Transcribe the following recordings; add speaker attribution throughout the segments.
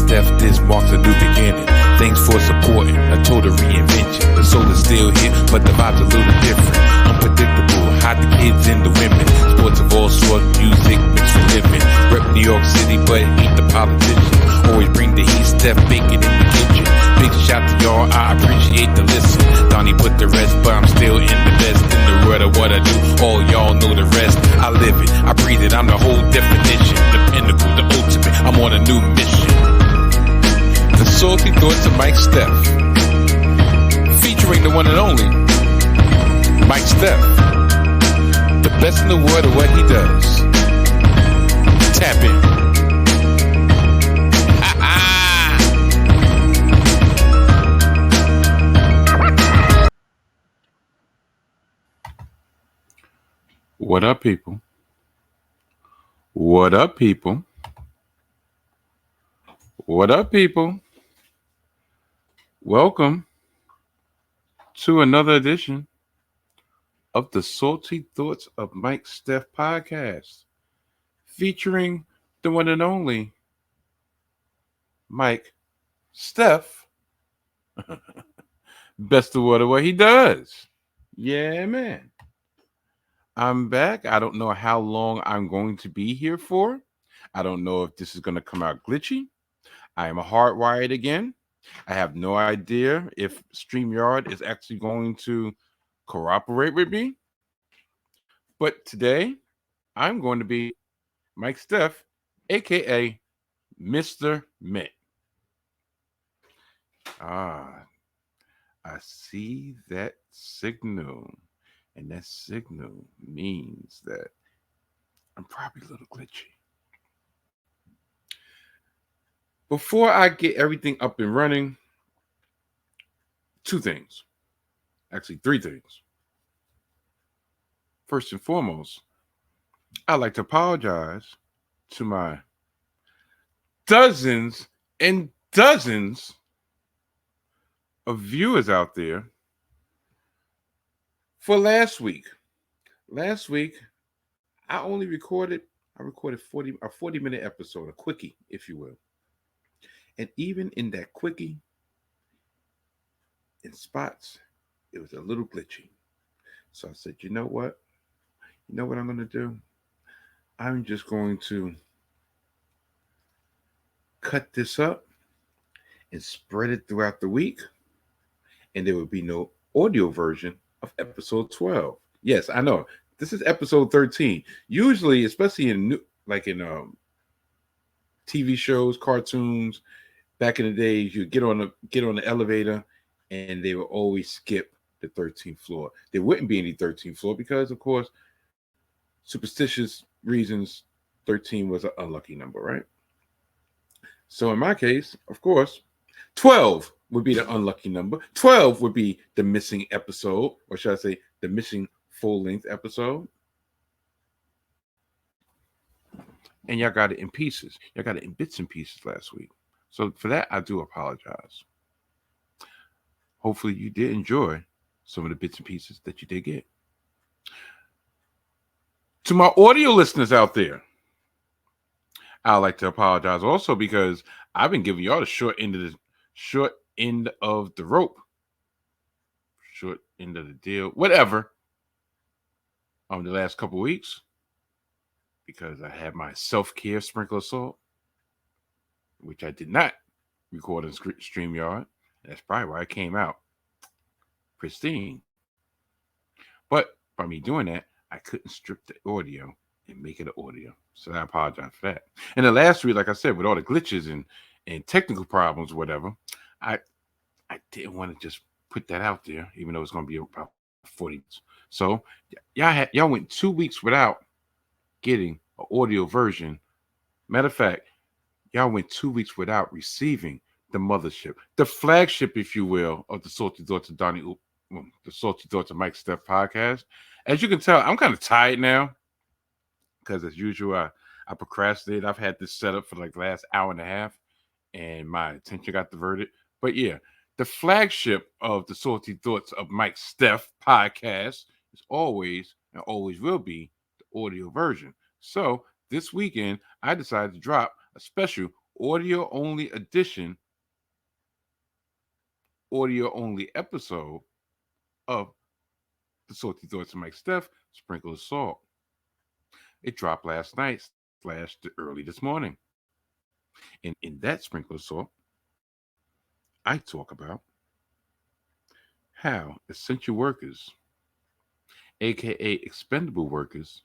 Speaker 1: Steph, this marks a new beginning. Thanks for supporting a total reinvention. The soul is still here, but the vibe's a little different. Unpredictable, hide the kids and the women. Sports of all sorts, music mixed for living. Rep New York City, but ain't the politician. Always bring the heat, Steph, bacon in the kitchen. Big shout to y'all, I appreciate the listen. Donnie put the rest, but I'm still in the best. In the world of what I do, all y'all know the rest. I live it, I breathe it, I'm the whole definition. The pinnacle, the ultimate, I'm on a new mission. The Salty Thoughts of Mike Steph, featuring the one and only Mike Steph, the best in the world of what he does. Tap in. What up, people? What up, people? What up, people? Welcome to another edition of the Salty Thoughts of Mike Steph podcast, featuring the one and only Mike Steph. Best of what he does. Yeah, man. I'm back. I don't know how long I'm going to be here for. I don't know if this is going to come out glitchy. I am hardwired again. I have no idea if StreamYard is actually going to cooperate with me. But today, I'm going to be Mike Steph, a.k.a. Mr. Mint. I see that signal. And that signal means that I'm probably a little glitchy. Before I get everything up and running, two things. Actually, three things. First and foremost, I'd like to apologize to my dozens and dozens of viewers out there for last week. Last week, I recorded a 40-minute episode, a quickie, if you will. And even in that quickie, in spots, it was a little glitchy. So I said, you know what? You know what I'm going to do? I'm just going to cut this up and spread it throughout the week. And there will be no audio version of episode 12. Yes, I know. This is episode 13. Usually, especially in TV shows, cartoons, back in the days, you get on the elevator and they would always skip the 13th floor. There wouldn't be any 13th floor because, of course, superstitious reasons, 13 was an unlucky number, right? So in my case, of course, 12 would be the unlucky number. 12 would be the missing episode, or should I say the missing full-length episode. And y'all got it in pieces. Y'all got it in bits and pieces last week. So for that, I do apologize. Hopefully you did enjoy some of the bits and pieces that you did get. To my audio listeners out there, I'd like to apologize also because I've been giving y'all the short end of the rope, short end of the deal, whatever, the last couple of weeks because I had my self-care sprinkler salt, which I did not record on StreamYard. That's probably why it came out pristine. But by me doing that, I couldn't strip the audio and make it an audio. So I apologize for that. And the last week, like I said, with all the glitches and technical problems, whatever, I didn't want to just put that out there, even though it's going to be about 40 minutes. So y'all went 2 weeks without getting an audio version. Matter of fact, y'all went 2 weeks without receiving the mothership, the flagship, if you will, of the Salty Thoughts of the Salty Thoughts of Mike Steph podcast. As you can tell, I'm kind of tired now because, as usual, I procrastinated. I've had this set up for like the last hour and a half, and my attention got diverted. But yeah, the flagship of the Salty Thoughts of Mike Steph podcast is always and always will be the audio version. So this weekend, I decided to drop a special audio only edition, audio only episode of the Salty Thoughts of Mike Steph, Sprinkle of Salt. It dropped last night / early this morning. And in that Sprinkle of Salt, I talk about how essential workers, aka expendable workers,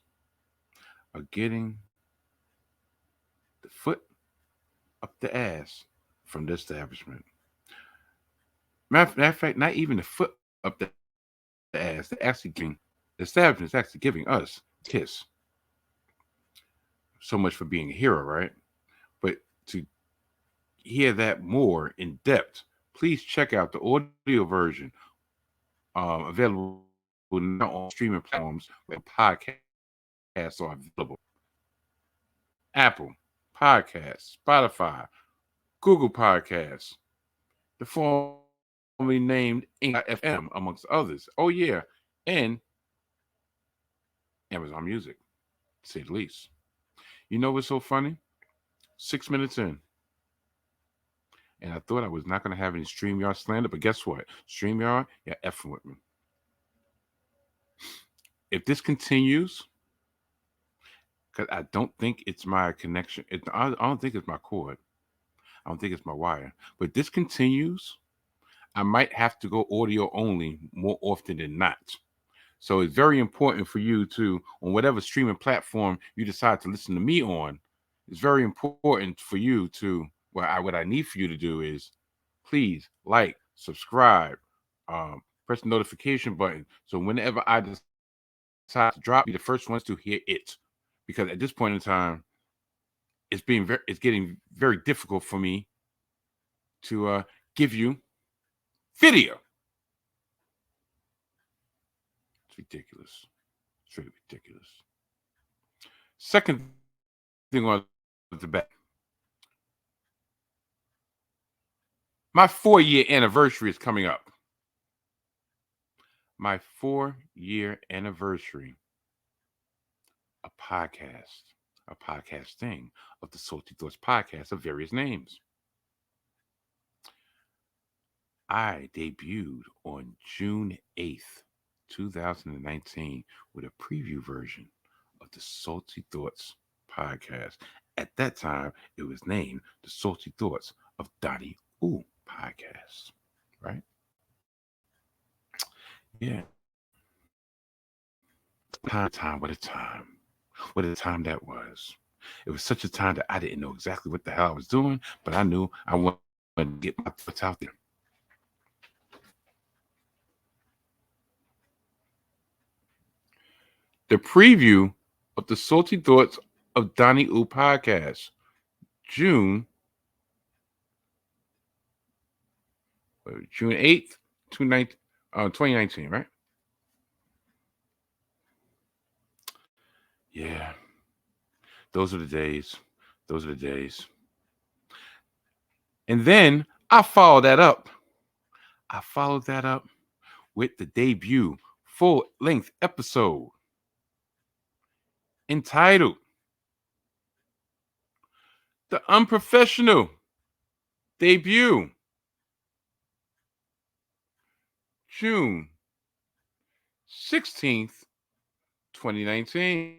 Speaker 1: are getting the foot up the ass from the establishment. Matter of fact, not even the foot up the ass. They're actually giving the establishment is actually giving us a kiss. So much for being a hero, right? But to hear that more in depth, please check out the audio version available now on streaming platforms where podcasts are available. Apple Podcasts, Spotify, Google Podcasts, the formerly named FM, amongst others. Oh, yeah. And Amazon Music, to say the least. You know what's so funny? 6 minutes in, and I thought I was not going to have any StreamYard slander, but guess what? StreamYard, you're effing with me. If this continues, because I don't think it's my connection, I don't think it's my cord. I don't think it's my wire. But if this continues, I might have to go audio only more often than not. So it's very important for you to, on whatever streaming platform you decide to listen to me on, it's very important for you to, what I need for you to do is please like, subscribe, press the notification button. So whenever I decide to drop, be the first ones to hear it. Because at this point in time, it's getting very difficult for me to give you video. It's ridiculous. It's really ridiculous. Second thing on the back. My 4-year anniversary is coming up. My 4-year anniversary. A podcasting of the Salty Thoughts podcast of various names. I debuted on June 8th, 2019 with a preview version of the Salty Thoughts podcast. At that time, it was named the Salty Thoughts of Donnie Ooh podcast, right? Yeah. What a time. What a time that was. It was such a time that I didn't know exactly what the hell I was doing, but I knew I wanted to get my thoughts out there. The preview of the Salty Thoughts of Donnie Ooh podcast, June 8th, 2019, right? Yeah. Those are the days. Those are the days. And then I followed that up. With the debut full-length episode entitled The Unprofessional Debut, June 16th, 2019.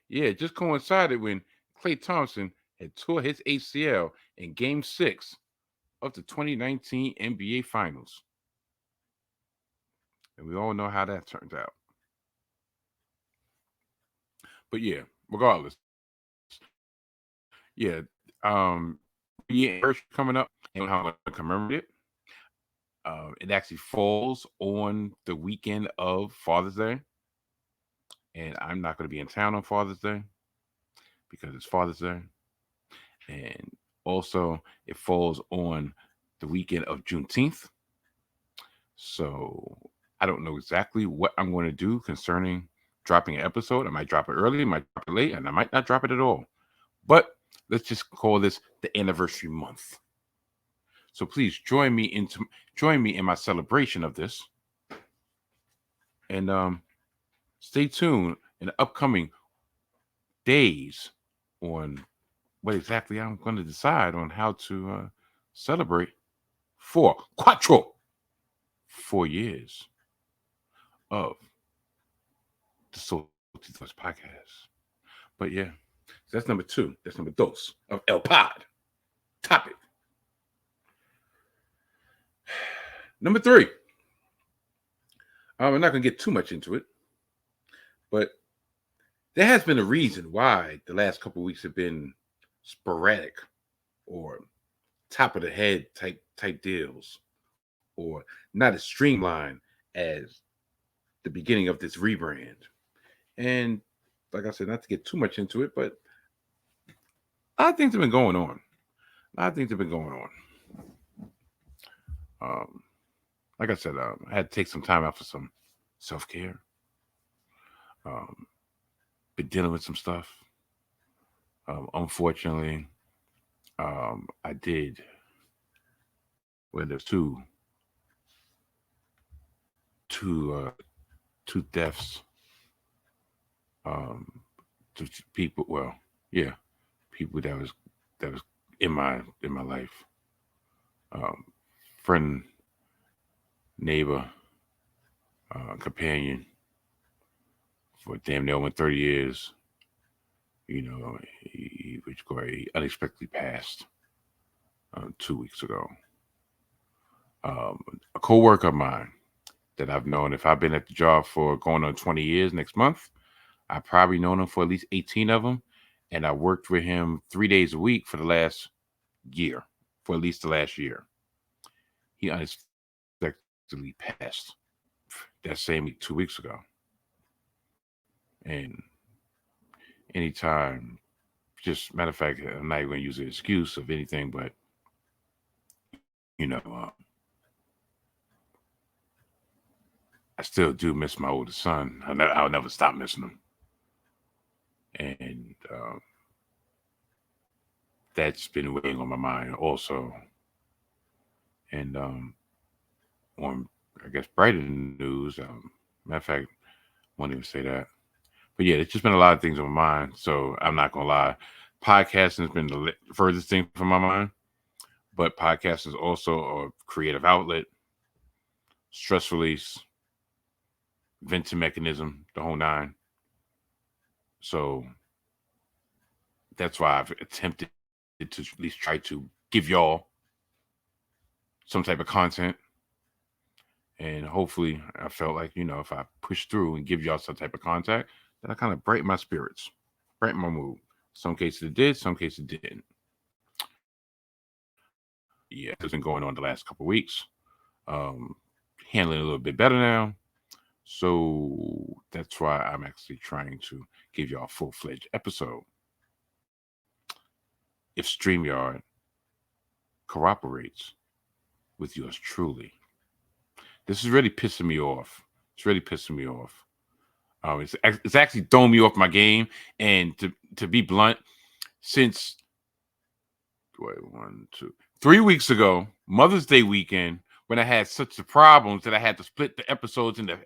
Speaker 1: Yeah, it just coincided when Klay Thompson had tore his ACL in Game 6 of the 2019 NBA Finals. And we all know how that turned out. But yeah, regardless. Yeah, coming up and how I'm going to commemorate it. It actually falls on the weekend of Father's Day. And I'm not going to be in town on Father's Day because it's Father's Day. And also, it falls on the weekend of Juneteenth. So I don't know exactly what I'm going to do concerning dropping an episode. I might drop it early, I might drop it late, and I might not drop it at all. But let's just call this the anniversary month. So please join me in my celebration of this. And stay tuned in the upcoming days on what exactly I'm going to decide on how to celebrate 4 years of the Salty Thoughts podcast. But yeah, so that's number 2. That's number dos of El Pod topic. Number 3. I'm not going to get too much into it, but there has been a reason why the last couple of weeks have been sporadic or top of the head type deals, or not as streamlined as the beginning of this rebrand. And like I said, not to get too much into it, but a lot of things have been going on. Like I said, I had to take some time out for some self-care. Been dealing with some stuff. Unfortunately, I did. Well, there's two deaths. To people. Well, yeah, people that was in my life. Friend, neighbor, companion for damn near over 30 years. You know, he unexpectedly passed 2 weeks ago. A co-worker of mine that I've known, if I've been at the job for going on 20 years next month, I've probably known him for at least 18 of them. And I worked with him 3 days a week for the last year, for at least the last year. He unexpectedly passed that same week 2 weeks ago. And anytime, just matter of fact, I'm not even going to use an excuse of anything, but, I still do miss my oldest son. I'll never stop missing him. And that's been weighing on my mind also. And on, I guess, brighter news, matter of fact, I won't even say that. But yeah, it's just been a lot of things on my mind. So I'm not going to lie. Podcasting has been the furthest thing from my mind. But podcasting is also a creative outlet, stress release, venting mechanism, the whole nine. So that's why I've attempted to at least try to give y'all some type of content. And hopefully I felt like, if I push through and give y'all some type of content, that I kind of brighten my spirits, brighten my mood. Some cases it did, some cases it didn't. Yeah, it's been going on the last couple of weeks. Handling a little bit better now. So that's why I'm actually trying to give y'all a full-fledged episode. If StreamYard cooperates with yours truly. This is really pissing me off. It's really pissing me off. It's actually throwing me off my game. And to be blunt, since 3 weeks ago, Mother's Day weekend, when I had such the problems that I had to split the episodes into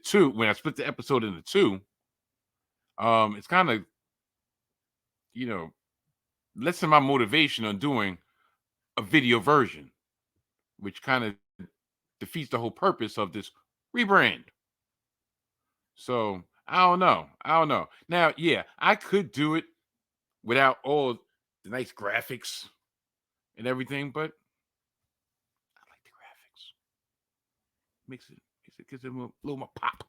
Speaker 1: two. When I split the episode into two, it's kind of, lessen my motivation on doing a video version, which kind of defeats the whole purpose of this rebrand. So I don't know. Now, yeah, I could do it without all the nice graphics and everything, but I like the graphics. Gives it a little more pop.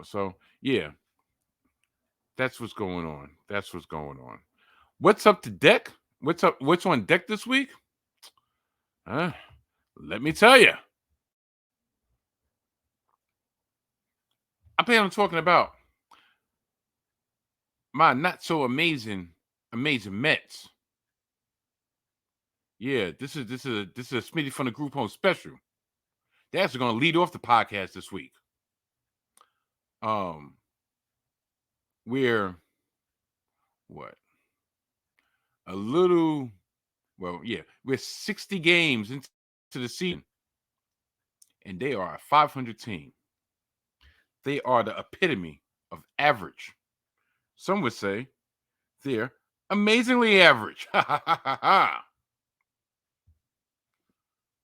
Speaker 1: So yeah, that's what's going on. What's up to deck? What's on deck this week? Let me tell you. I plan on talking about my not so amazing Mets. Yeah, this is a Smitty from the Group Home special. They're actually going to lead off the podcast this week. We're we're 60 games into the season, and they are a 500 team. They are the epitome of average. Some would say they're amazingly average.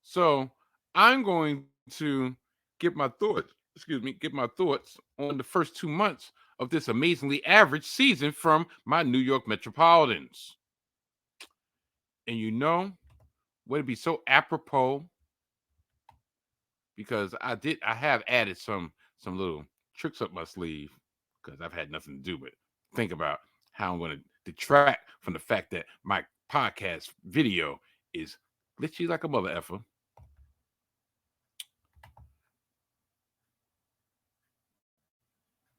Speaker 1: So I'm going to get my thoughts, get my thoughts on the first 2 months of this amazingly average season from my New York Metropolitans. And would it be so apropos, because I have added some little tricks up my sleeve, because I've had nothing to do but think about how I'm going to detract from the fact that my podcast video is glitchy like a mother effer.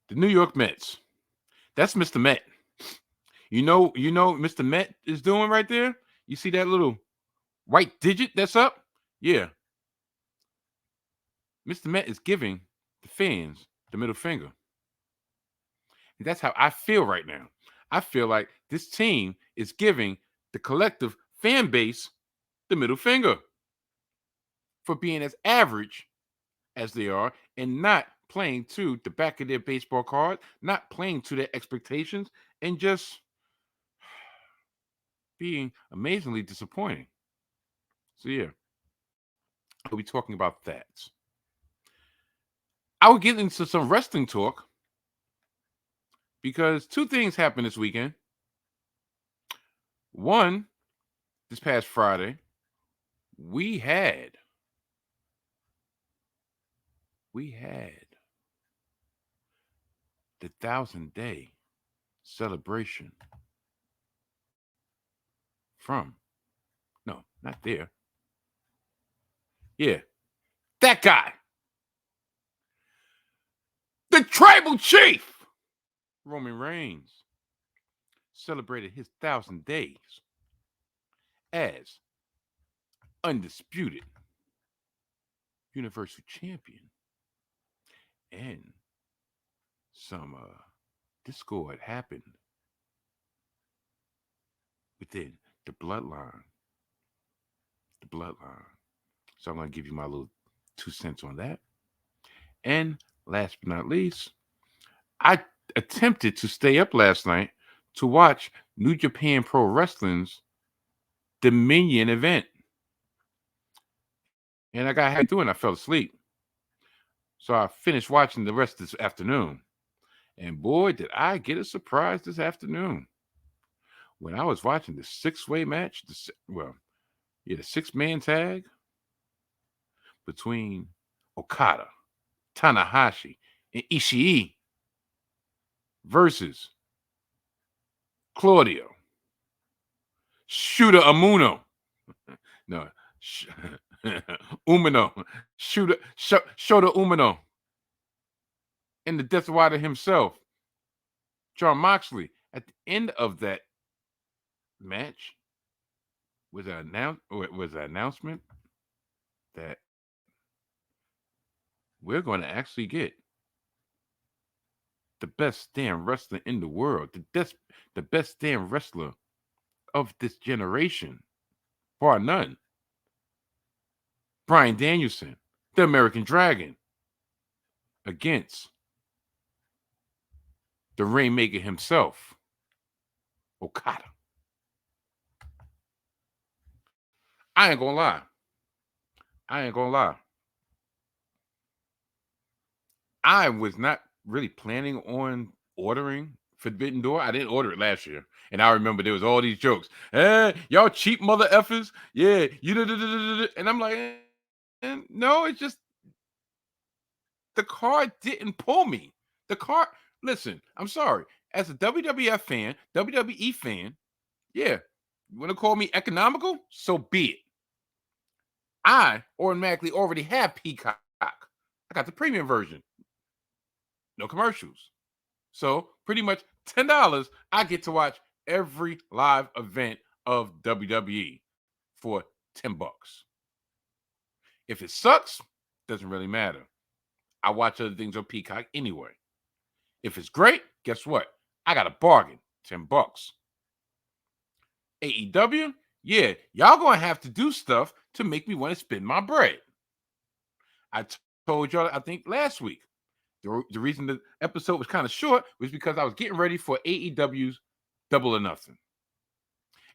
Speaker 1: The New York Mets. That's Mr. Met. You know Mr. Met is doing right there? You see that little white digit that's up? Yeah. Mr. Met is giving the fans the middle finger. And that's how I feel right now. I feel like this team is giving the collective fan base the middle finger for being as average as they are and not playing to the back of their baseball card, not playing to their expectations, and just being amazingly disappointing. So yeah, we'll be talking about that. I will get into some wrestling talk because two things happened this weekend. One, this past Friday, we had the 1,000-day celebration from, no, not there. Yeah, that guy, the tribal chief, Roman Reigns, celebrated his 1,000 days as Undisputed Universal Champion. And some discord happened within the bloodline. So I'm going to give you my little 2 cents on that. And last but not least, I attempted to stay up last night to watch New Japan Pro Wrestling's Dominion event. And I got halfway through and I fell asleep. So I finished watching the rest this afternoon. And boy, did I get a surprise this afternoon. When I was watching the 6-way match, the 6-man tag between Okada, Tanahashi, and Ishii versus Claudio, Shooter Umino, Umino, Shota Umino, and the Death Rider himself, Jon Moxley. At the end of that match was an announcement that we're going to actually get the best damn wrestler in the world, the best damn wrestler of this generation, bar none. Bryan Danielson, the American Dragon, against the Rainmaker himself, Okada. I ain't gonna lie. I was not really planning on ordering Forbidden Door. I didn't order it last year. And I remember there was all these jokes. Y'all cheap mother effers. Yeah, and I'm like, no, it's just the card didn't pull me. The card, listen, I'm sorry. As a WWF fan, WWE fan, yeah, you want to call me economical? So be it. I automatically already have Peacock. I got the premium version. No commercials. So pretty much $10, I get to watch every live event of WWE for $10. If it sucks, doesn't really matter. I watch other things on Peacock anyway. If it's great, guess what? I got a bargain, $10. AEW, yeah, y'all gonna have to do stuff to make me want to spend my bread. I told y'all, I think last week, The reason the episode was kind of short was because I was getting ready for AEW's Double or Nothing.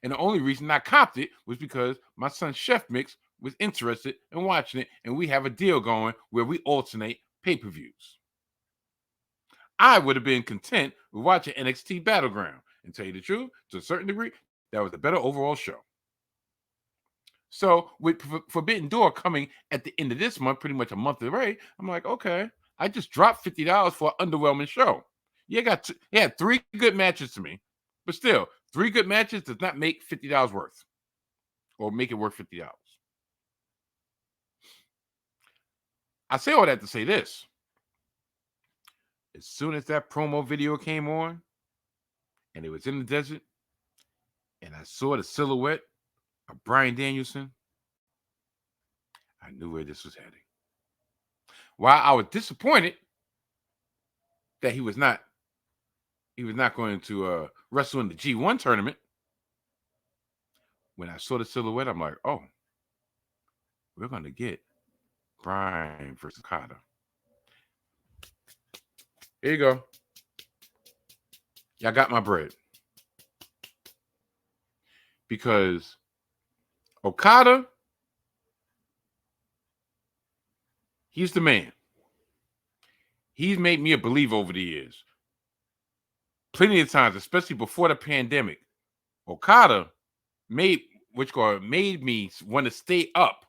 Speaker 1: And the only reason I copped it was because my son Chef Mix was interested in watching it, and we have a deal going where we alternate pay-per-views. I would have been content with watching NXT Battleground. And tell you the truth, to a certain degree, that was a better overall show. So with Forbidden Door coming at the end of this month, pretty much a month away, I'm like, okay, I just dropped $50 for an underwhelming show. Yeah, had 3 good matches to me, but still, 3 good matches does not make $50 worth, or make it worth $50. I say all that to say this: as soon as that promo video came on, and it was in the desert, and I saw the silhouette of Bryan Danielson, I knew where this was heading. While I was disappointed that he was not going to wrestle in the G1 tournament, when I saw the silhouette, I'm like, oh, we're going to get Bryan versus Okada. Here you go. Y'all got my bread. Because Okada, he's the man. He's made me a believer over the years. Plenty of times, especially before the pandemic, Okada made me want to stay up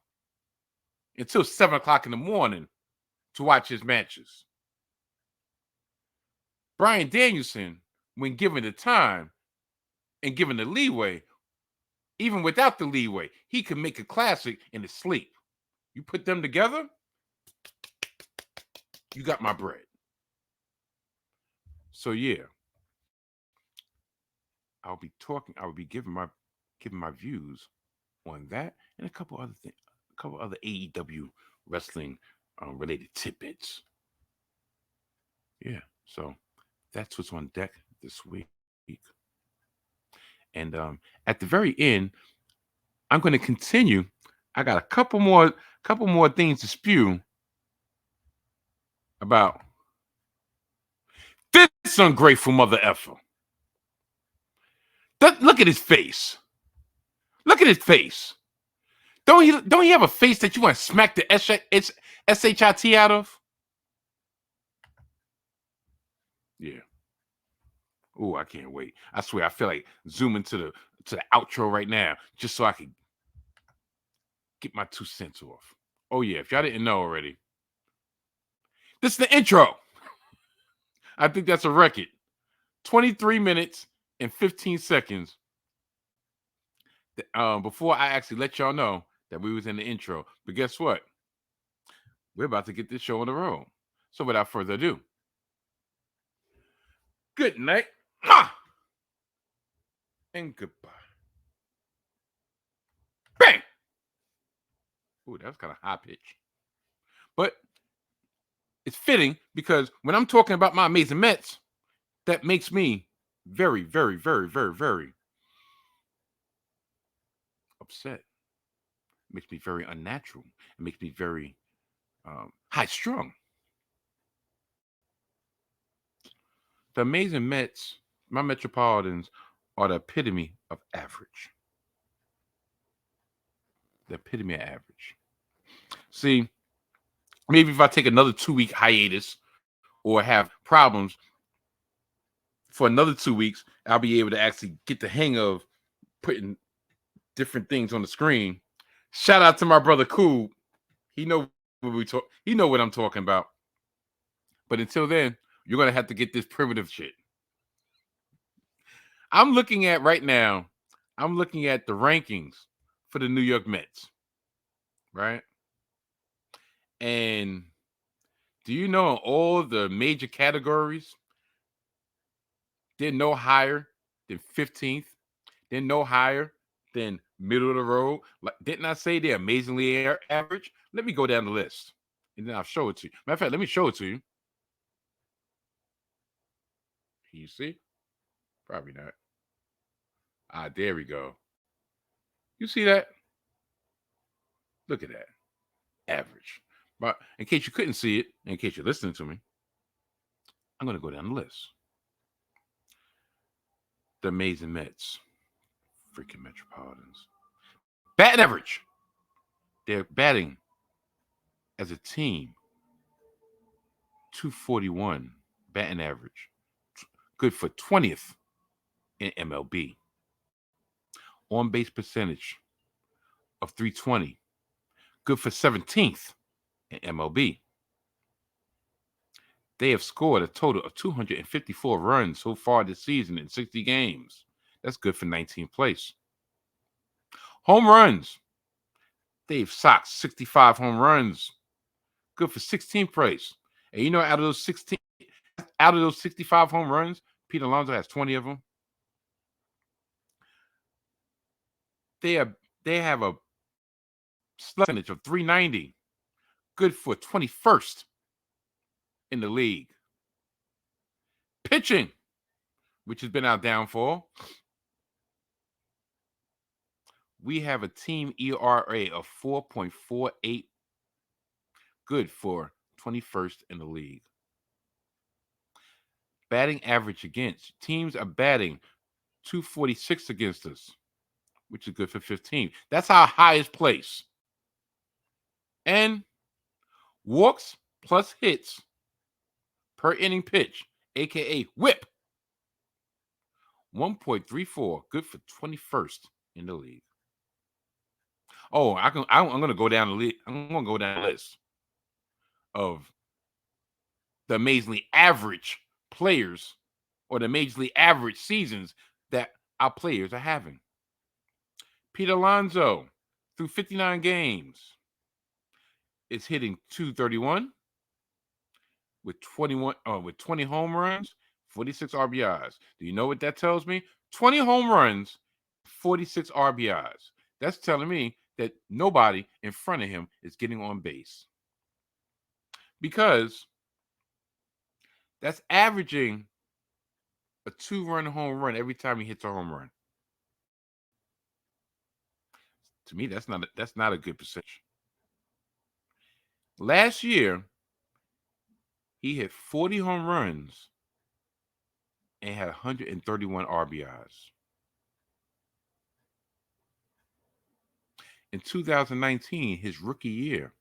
Speaker 1: until 7 o'clock in the morning to watch his matches. Bryan Danielson, when given the time and given the leeway, even without the leeway, he could make a classic in his sleep. You put them together, you got my bread. So yeah, I will be giving my views on that and a couple other things, a couple other AEW wrestling related tidbits. Yeah, so that's what's on deck this week. And at the very end, I'm going to continue. I got a couple more things to spew about this ungrateful mother effer. Look at his face. Look at his face. Don't he have a face that you want to smack the SHIT out of? Yeah. Oh, I can't wait. I swear, I feel like zooming to the outro right now, just so I can get my 2 cents off. Oh yeah, if y'all didn't know already, this is the intro. I think that's a record. 23 minutes and 15 seconds. Before I actually let y'all know that we was in the intro. But guess what? We're about to get this show on the road. So without further ado, good night. And goodbye. Bang! Ooh, that was kind of high pitch. But it's fitting because when I'm talking about my amazing Mets, that makes me very, very, very, very, very upset. It makes me very unnatural. It makes me very high strung. The amazing Mets, my Metropolitans, are the epitome of average. The epitome of average. See, maybe if I take another 2-week hiatus or have problems for another 2 weeks, I'll be able to actually get the hang of putting different things on the screen. Shout out to my brother Cool. He know what I'm talking about. But until then, you're gonna have to get this primitive shit. I'm looking at the rankings for the New York Mets, right? And do you know in all the major categories, they're no higher than 15th. They're no higher than middle of the road. Like, didn't I say they're amazingly average? Let me go down the list, and then I'll show it to you. Matter of fact, let me show it to you. Can you see? Probably not. There we go. You see that? Look at that. Average. But in case you couldn't see it, in case you're listening to me, I'm going to go down the list. The amazing Mets. Freaking Metropolitans. Batting average. They're batting as a team 241 batting average. Good for 20th in MLB. On base percentage of 320. Good for 17th in MLB. They have scored a total of 254 runs so far this season in 60 games. That's good for 19th place. Home runs. They've socked 65 home runs. Good for 16th place. And you know, out of those 65 home runs, Pete Alonso has 20 of them. They have a percentage of 390. Good for 21st in the league. Pitching, which has been our downfall. We have a team ERA of 4.48. Good for 21st in the league. Batting average against. Teams are batting 246 against us, which is good for 15. That's our highest place. And walks plus hits per inning pitch, a.k.a. whip. 1.34, good for 21st in the league. Oh, I'm going to go down the list. I'm going to go down the list of the amazingly average players or the majorly average seasons that our players are having. Pete Alonso, through 59 games, is hitting 231 with 20 home runs, 46 RBIs. Do you know what that tells me? 20 home runs, 46 RBIs. That's telling me that nobody in front of him is getting on base. Because that's averaging a 2-run home run every time he hits a home run. To me, that's not a good percentage. Last year, he hit 40 home runs and had 131 RBIs. In 2019, his rookie year,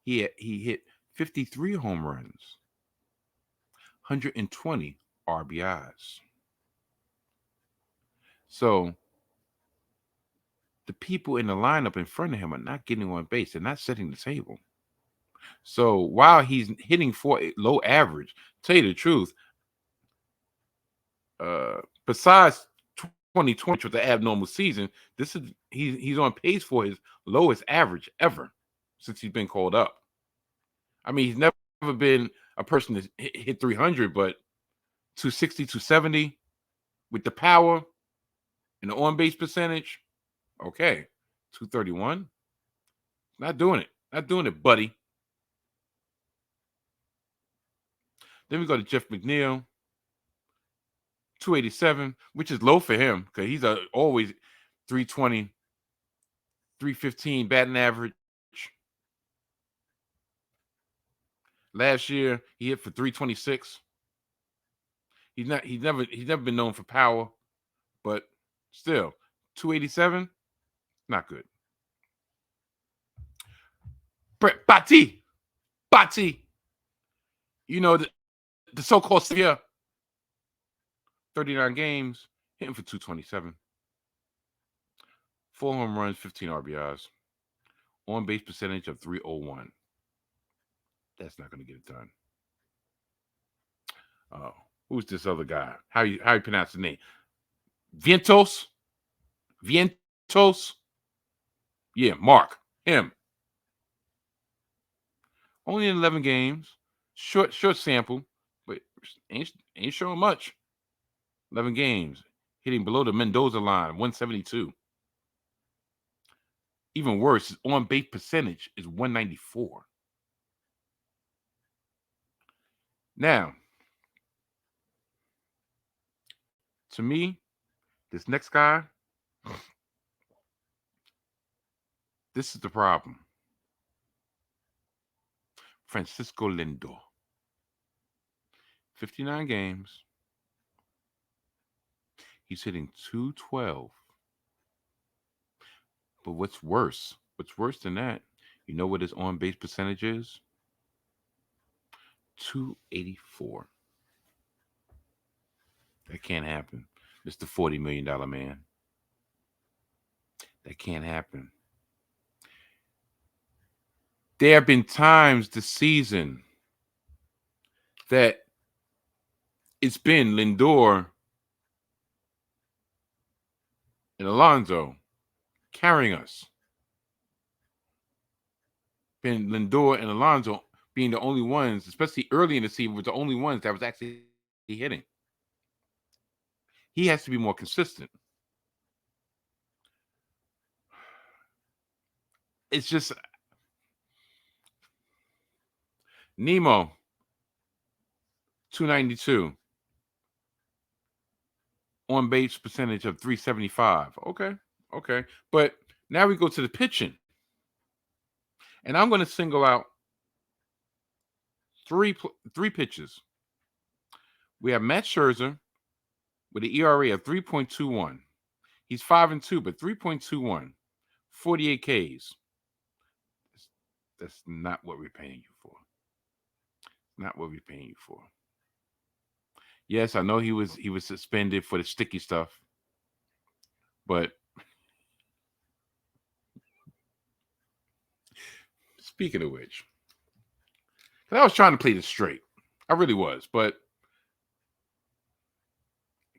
Speaker 1: he hit 53 home runs, 120 RBIs. So the people in the lineup in front of him are not getting on base. They're not setting the table. So while he's hitting for a low average, tell you the truth, besides 2020 with the abnormal season, he's on pace for his lowest average ever since he's been called up. I mean, he's never been a person that hit 300, but 260, 270 with the power and the on-base percentage, okay, 231, not doing it, buddy. Then we go to Jeff McNeil, 287, which is low for him because he's always 320, 315 batting average. Last year he hit for 326. He's never been known for power, but still 287, not good. Brett Bati, you know the so-called Steph, 39 games, hitting for 227. 4 home runs, 15 RBIs. On base percentage of 301. That's not going to get it done. Who's this other guy? How you pronounce the name? Vientos? Yeah, Mark. Him. Only in 11 games. Short sample, but ain't showing much. 11 games. Hitting below the Mendoza line, 172. Even worse, his on-base percentage is 194. Now, to me, this next guy, this is the problem. Francisco Lindor. 59 games. He's hitting 212. But what's worse? What's worse than that? You know what his on base percentage is? 284. That can't happen. Mr. $40 million man. That can't happen. There have been times this season that it's been Lindor and Alonso carrying us. Been Lindor and Alonso being the only ones, especially early in the season, were the only ones that was actually hitting. He has to be more consistent. It's just Nemo, 292. On base percentage of 375. Okay. But now we go to the pitching. And I'm going to single out three pitches. We have Matt Scherzer with an ERA of 3.21. He's 5-2, but 3.21. 48 Ks. That's not what we're paying you for. Not what we're paying you for. Yes, I know he was suspended for the sticky stuff. But speaking of which, I was trying to play this straight. I really was, but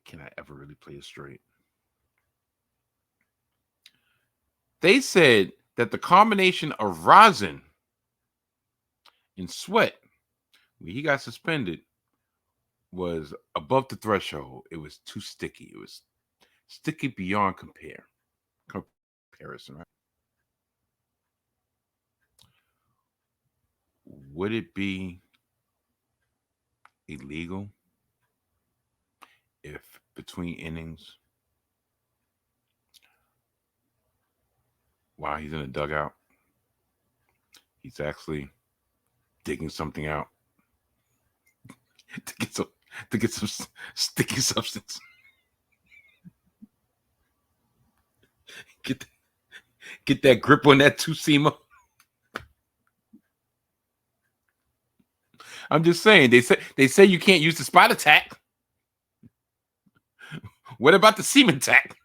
Speaker 1: can I ever really play it straight? They said that the combination of rosin and sweat, when he got suspended, was above the threshold. It was too sticky. It was sticky beyond comparison, right? Would it be illegal if between innings, while he's in a dugout, he's actually digging something out to get some sticky substance? Get that grip on that two-seamer. I'm just saying, they say you can't use the spot attack. What about the seam attack?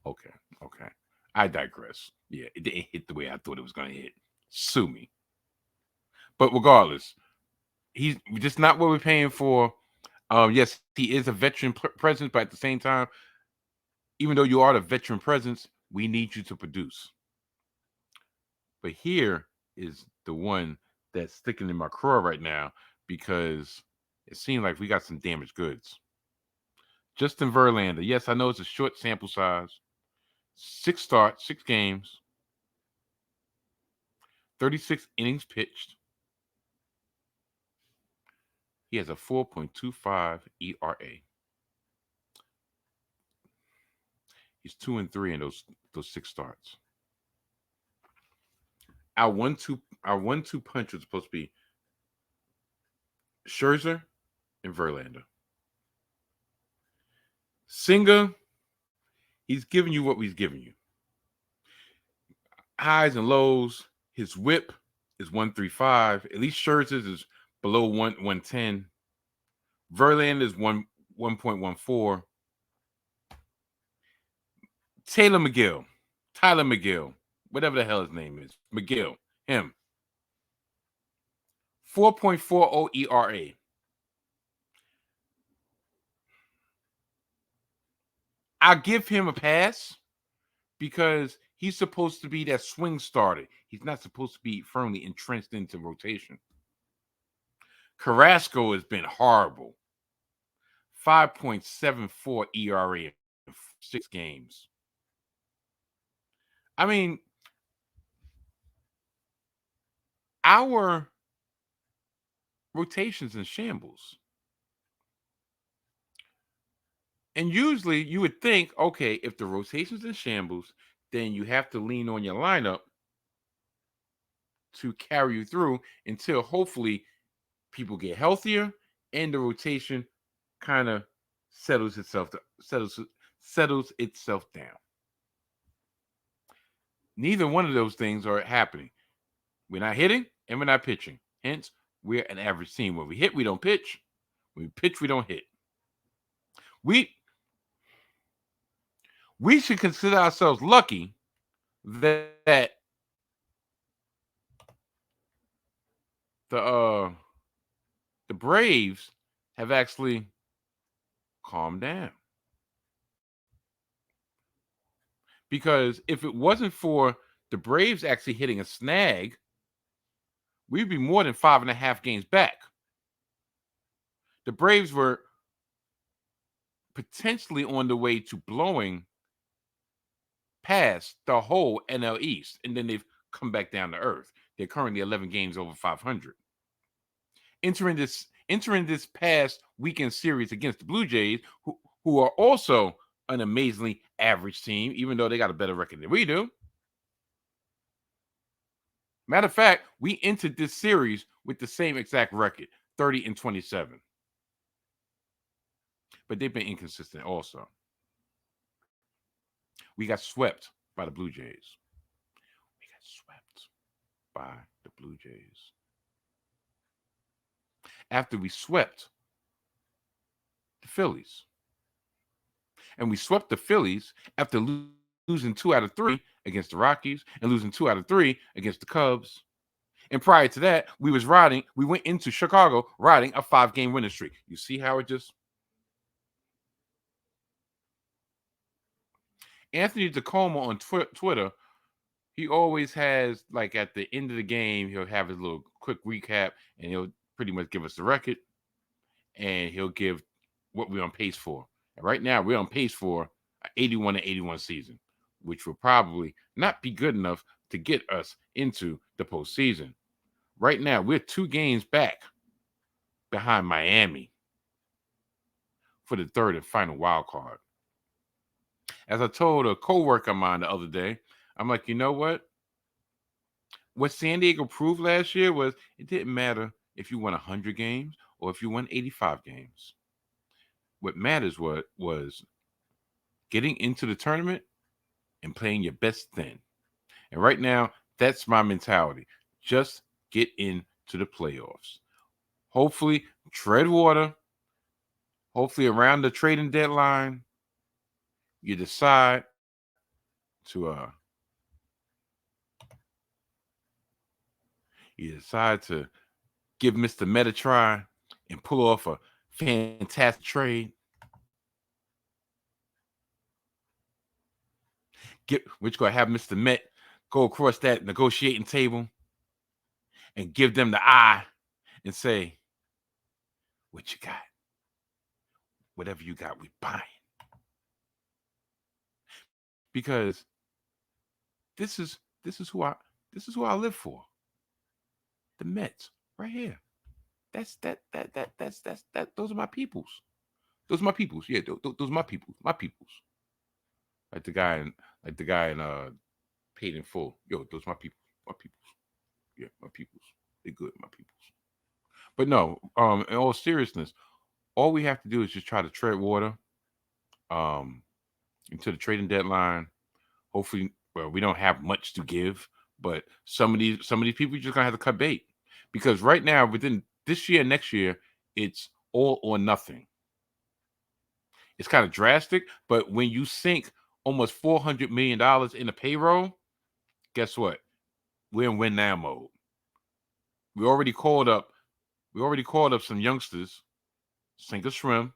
Speaker 1: Okay. I digress. Yeah, it didn't hit the way I thought it was going to hit. Sue me. But regardless, he's just not what we're paying for. Yes, he is a veteran presence, but at the same time, even though you are the veteran presence, we need you to produce. But here is the one that's sticking in my craw right now because it seems like we got some damaged goods. Justin Verlander. Yes, I know it's a short sample size. 6 starts, 6 games, 36 innings pitched. He has a 4.25 ERA. He's 2-3 in those 6 starts. Our 1-2 punch was supposed to be Scherzer and Verlander. Singer, he's giving you what he's giving you. Highs and lows. His whip is 135. At least Scherzer's is below 110. Verlander is 1.14. Tyler McGill, whatever the hell his name is, McGill, him. 4.40 ERA. I'll give him a pass because he's supposed to be that swing starter. He's not supposed to be firmly entrenched into rotation. Carrasco has been horrible. 5.74 ERA in 6 games. I mean, our rotation's in shambles. And usually you would think, okay, if the rotation's in shambles, then you have to lean on your lineup to carry you through until hopefully people get healthier, and the rotation kind of settles itself down. Neither one of those things are happening. We're not hitting and we're not pitching. Hence, we're an average team. When we hit, we don't pitch. When we pitch, we don't hit. We should consider ourselves lucky that the Braves have actually calmed down. Because if it wasn't for the Braves actually hitting a snag, we'd be more than 5.5 games back. The Braves were potentially on the way to blowing past the whole NL East, and then they've come back down to earth. They're currently 11 games over 500. Entering this past weekend series against the Blue Jays, who are also an amazingly average team, even though they got a better record than we do. Matter of fact, we entered this series with the same exact record, 30-27. But they've been inconsistent also. We got swept by the Blue Jays. After we swept the Phillies. And we swept the Phillies after losing 2 out of 3 against the Rockies and losing 2 out of 3 against the Cubs. And prior to that, we went into Chicago riding a 5-game winning streak. You see how it just... Anthony Tacoma on Twitter, he always has, like, at the end of the game, he'll have his little quick recap, and he'll pretty much give us the record, and he'll give what we're on pace for. And right now, we're on pace for an 81-81 season, which will probably not be good enough to get us into the postseason. Right now, we're 2 games back behind Miami for the third and final wild card. As I told a coworker of mine the other day, I'm like, you know what? What San Diego proved last year was it didn't matter if you won 100 games or if you won 85 games. What matters was getting into the tournament and playing your best then. And right now, that's my mentality. Just get into the playoffs. Hopefully, tread water. Hopefully, around the trading deadline, you decide to give Mr. Met a try and pull off a fantastic trade. We're going to have Mr. Met go across that negotiating table and give them the eye and say, what you got? Whatever you got, we buying. Because this is who I live for. The Mets, right here. That's those are my peoples. Those are my peoples. Yeah, those are my peoples. My peoples. Like the guy in Paid in Full. Yo, those are my people. My peoples. Yeah, my peoples. They're good, my peoples. But no, in all seriousness, all we have to do is just try to tread water into the trading deadline. Hopefully, well, we don't have much to give, but some of these people are just gonna have to cut bait. Because right now, within this year, next year, it's all or nothing. It's kind of drastic, but when you sink almost $400 million in the payroll, guess what? We're in win now mode. We already called up some youngsters, sink or swim.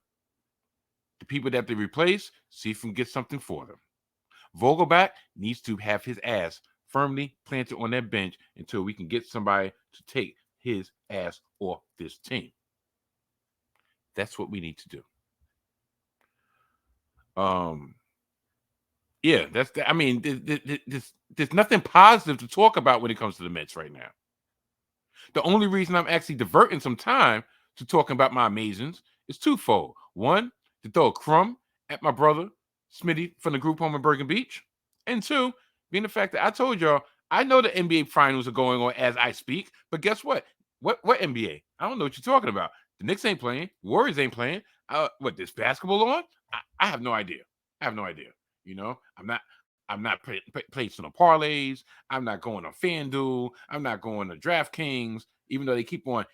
Speaker 1: The people that they replace, see if we can get something for them. Vogelback needs to have his ass firmly planted on that bench until we can get somebody to take his ass off this team. That's what we need to do. Yeah, I mean, there's nothing positive to talk about when it comes to the Mets right now. The only reason I'm actually diverting some time to talking about my amazings is twofold. One, to throw a crumb at my brother, Smitty, from the group home in Bergen Beach. And two, being the fact that I told y'all, I know the NBA finals are going on as I speak, but guess what? What NBA? I don't know what you're talking about. The Knicks ain't playing. Warriors ain't playing. What, this basketball on? I have no idea. I have no idea. You know, I'm not placing on parlays. I'm not going on FanDuel. I'm not going to DraftKings, even though they keep on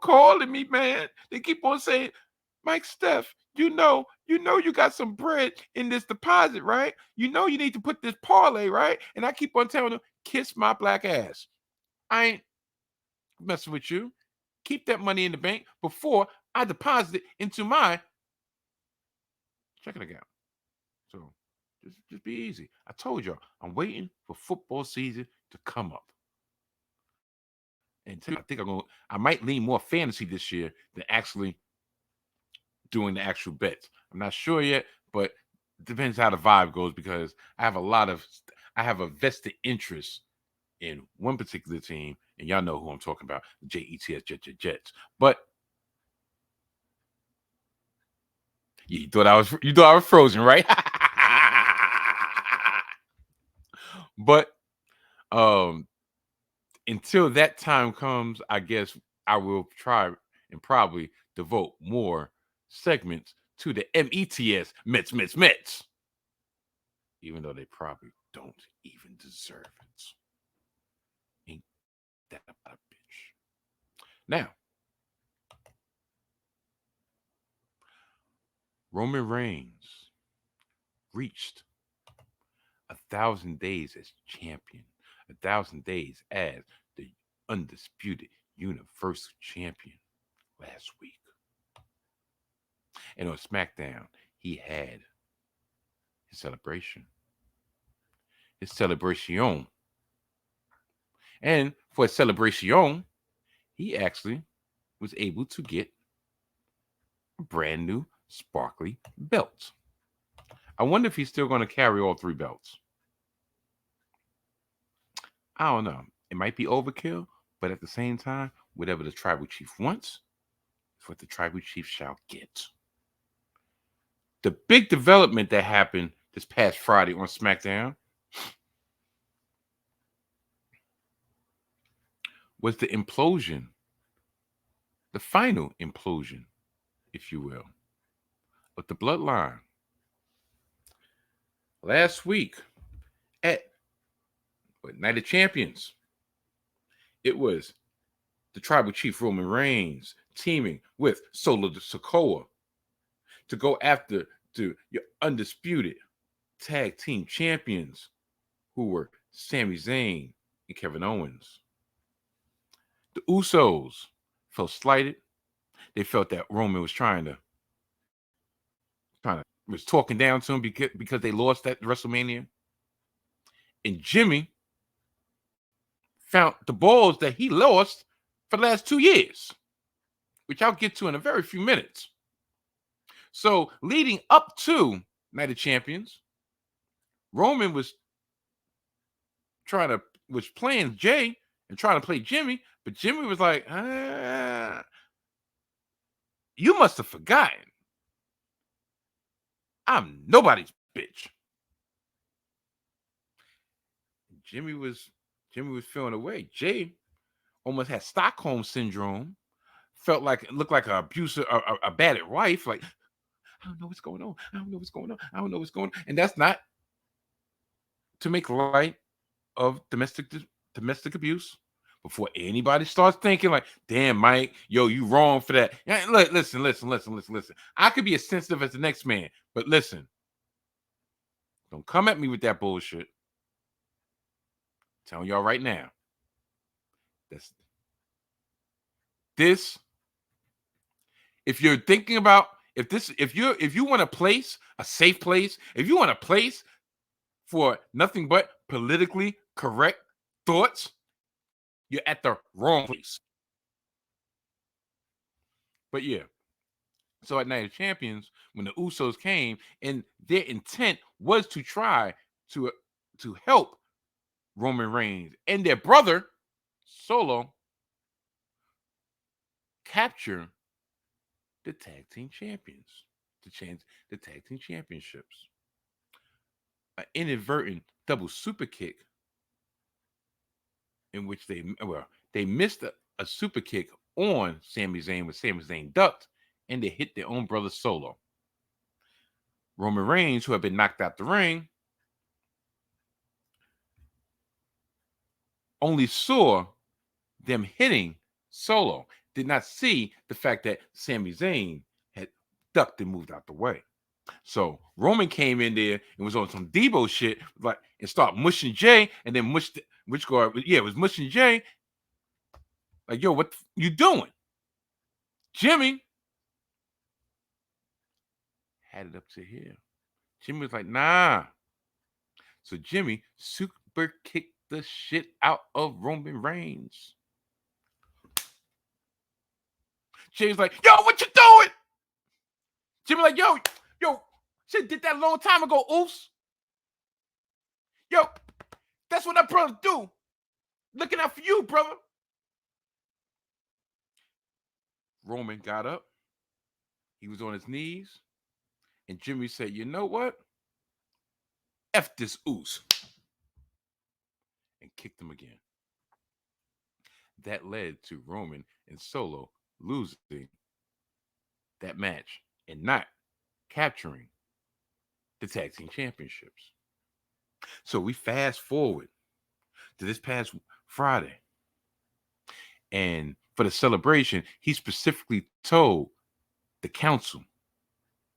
Speaker 1: calling me, man. They keep on saying, Mike, Steph, you know you got some bread in this deposit, right? You know you need to put this parlay, right? And I keep on telling them, kiss my black ass. I ain't messing with you. Keep that money in the bank before I deposit it into my checking account. So just be easy. I told y'all, I'm waiting for football season to come up. And I think I might lean more fantasy this year than actually doing the actual bets. I'm not sure yet, but it depends how the vibe goes, because I have a vested interest in one particular team, and y'all know who I'm talking about, the Jets, Jets. But you thought I was frozen, right? But until that time comes, I guess I will try and probably devote more segments to the Mets. Even though they probably don't even deserve it. Ain't that about a bitch? Now, Roman Reigns reached 1,000 days as champion, 1,000 days as the undisputed Universal Champion last week. And on SmackDown, he had his celebration. His celebration. And for his celebration, he actually was able to get a brand new sparkly belt. I wonder if he's still going to carry all 3 belts. I don't know. It might be overkill, but at the same time, whatever the tribal chief wants is what the tribal chief shall get. The big development that happened this past Friday on SmackDown was the implosion, the final implosion, if you will, of the Bloodline. Last week at Night of Champions, it was the tribal chief Roman Reigns teaming with Solo Sikoa to go after your undisputed tag team champions, who were Sami Zayn and Kevin Owens. The Usos felt slighted. They felt that Roman was was talking down to him because they lost at WrestleMania. And Jimmy found the balls that he lost for the last 2 years, which I'll get to in a very few minutes. So leading up to Night of Champions, Roman was playing Jay and trying to play Jimmy, but Jimmy was like, you must have forgotten. I'm nobody's bitch. Jimmy was feeling away. Jay almost had Stockholm syndrome. Looked like an abuser, a battered wife. Like, I don't know what's going on. I don't know what's going on. I don't know what's going on. And that's not to make light of domestic abuse. Before anybody starts thinking like, damn, Mike, yo, you wrong for that. Look, listen. I could be as sensitive as the next man, but listen, don't come at me with that bullshit. I'm telling y'all right now. If you're thinking about if you want a place, a safe place, if you want a place for nothing but politically correct thoughts, you're at the wrong place. But yeah. So at Night of Champions, when the Usos came, and their intent was to try to help Roman Reigns and their brother Solo capture the tag team champions, the tag team championships. An inadvertent double super kick in which they missed a super kick on Sami Zayn when Sami Zayn ducked, and they hit their own brother Solo. Roman Reigns, who had been knocked out the ring, only saw them hitting Solo, did not see the fact that Sami Zayn had ducked and moved out the way. So Roman came in there and was on some Debo shit, like, and start mushing Jay, and then which guard? Yeah, it was mushing Jay. Like, yo, what you doing? Jimmy had it up to here. Jimmy was like, nah. So Jimmy super kicked the shit out of Roman Reigns. Jay's like, yo, what you doing? Jimmy like, yo, shit did that a long time ago, oops. Yo, that's what that brother do. Looking out for you, brother. Roman got up. He was on his knees. And Jimmy said, you know what? F this Uso. And kicked him again. That led to Roman and Solo losing that match and not capturing the tag team championships. So we fast forward to this past Friday. And for the celebration, he specifically told the council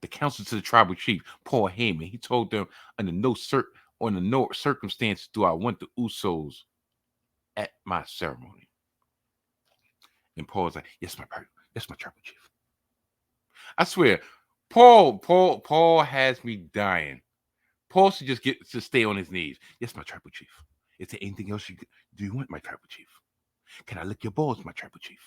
Speaker 1: to the tribal chief, Paul Heyman, he told them under no circumstances do I want the Usos at my ceremony. And Paul's like, yes, my tribal chief. I swear, Paul has me dying. Paul should just get to stay on his knees. Yes, my tribal chief. Is there anything else do you want, my tribal chief? Can I lick your balls, my tribal chief?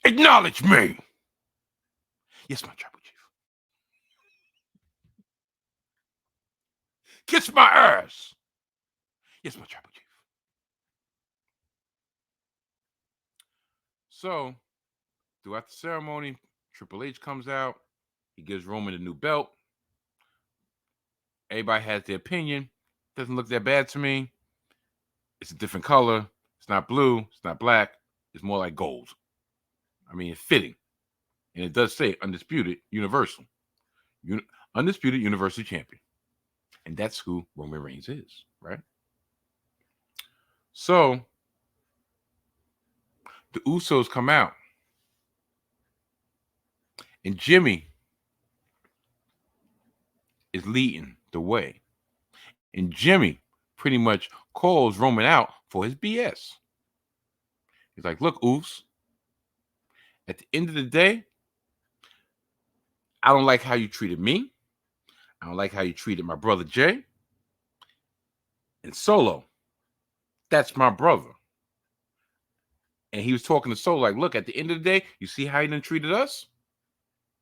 Speaker 1: Acknowledge me. Yes, my tribal chief. Kiss my ass. Yes, my tribal chief. So, throughout the ceremony, Triple H comes out. He gives Roman a new belt. Everybody has their opinion. Doesn't look that bad to me. It's a different color. It's not blue. It's not black. It's more like gold. I mean, it's fitting. And it does say Undisputed Universal. Undisputed Universal Champion. And that's who Roman Reigns is, right? So, the Usos come out. And Jimmy is leading the way. And Jimmy pretty much calls Roman out for his BS. He's like, look, Oos, at the end of the day, I don't like how you treated me. I don't like how you treated my brother Jay. And Solo, that's my brother. And he was talking to Solo like, look, at the end of the day, you see how he done treated us?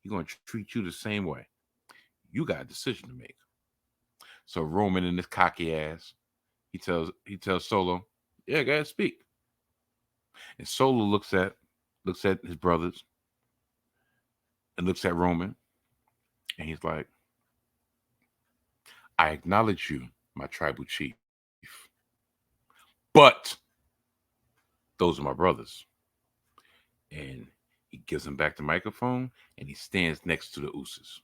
Speaker 1: He's going to treat you the same way. You got a decision to make. So Roman in this cocky ass, he tells Solo, yeah, go ahead, speak. And Solo looks at his brothers and looks at Roman. And he's like, I acknowledge you, my tribal chief. But those are my brothers. And he gives him back the microphone and he stands next to the Usos.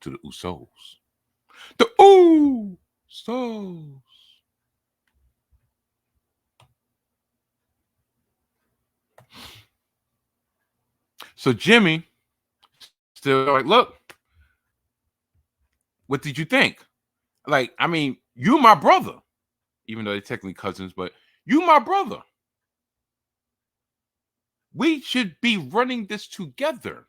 Speaker 1: To the Usos. The Usos. So Jimmy still like, look, what did you think? Like, I mean, you my brother. Even though they're technically cousins, but you my brother. We should be running this together.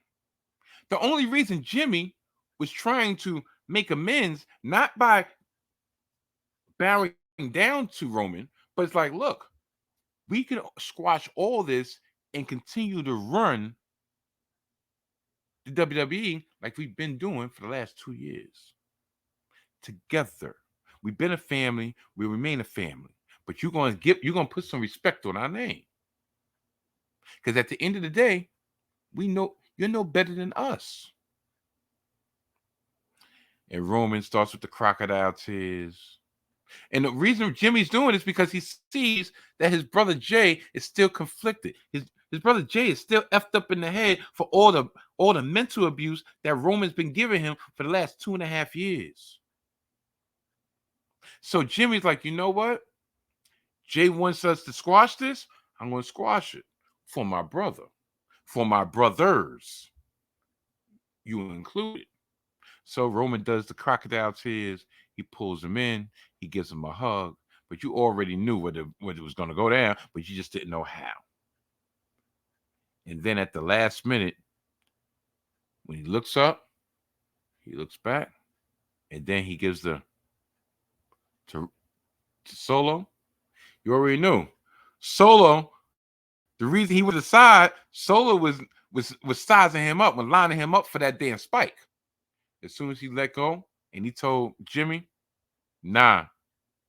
Speaker 1: The only reason Jimmy was trying to make amends, not by bowing down to Roman, but it's like, look, we can squash all this and continue to run the WWE like we've been doing for the last 2 years. Together. We've been a family, we remain a family. But you're gonna put some respect on our name. Because at the end of the day, we know you're no better than us. And Roman starts with the crocodile tears. And the reason Jimmy's doing it is because he sees that his brother Jay is still conflicted. His brother Jay is still effed up in the head for all the mental abuse that Roman's been giving him for the last 2.5 years. So Jimmy's like, you know what? Jay wants us to squash this. I'm going to squash it for my brother, for my brothers, you included. So Roman does the crocodile tears. He pulls him in. He gives him a hug. But you already knew what it was going to go down, but you just didn't know how. And then at the last minute, when he looks up, he looks back, and then he gives to Solo. You already knew. Solo, the reason he was aside, Solo was sizing him up, was lining him up for that damn spike. As soon as he let go, and he told Jimmy, nah,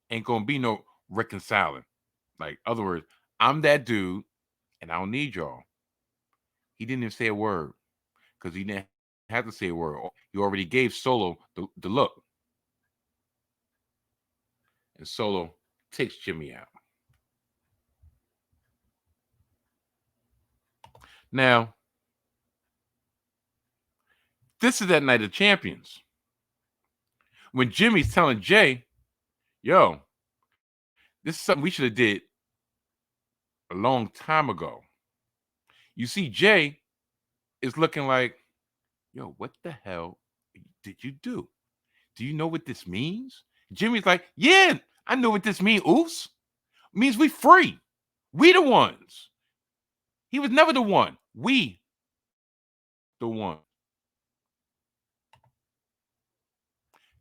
Speaker 1: ain't gonna be no reconciling. Like, other words, I'm that dude, and I don't need y'all. He didn't even say a word because he didn't have to say a word. He already gave Solo the look. And Solo takes Jimmy out. Now, this is that Night of Champions. When Jimmy's telling Jay, yo, this is something we should have did a long time ago. You see, Jay is looking like, yo, what the hell did you do? Do you know what this means? Jimmy's like, yeah, I know what this means, Oos. It means we free. We the ones. He was never the one. We the one.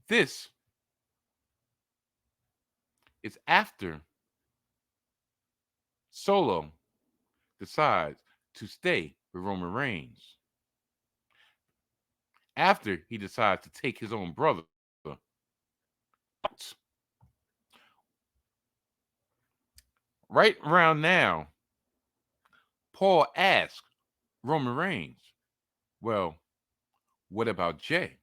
Speaker 1: This is after Solo decides to stay with Roman Reigns. After he decides to take his own brother. Right around now, Paul asked Roman Reigns, well, what about Jay?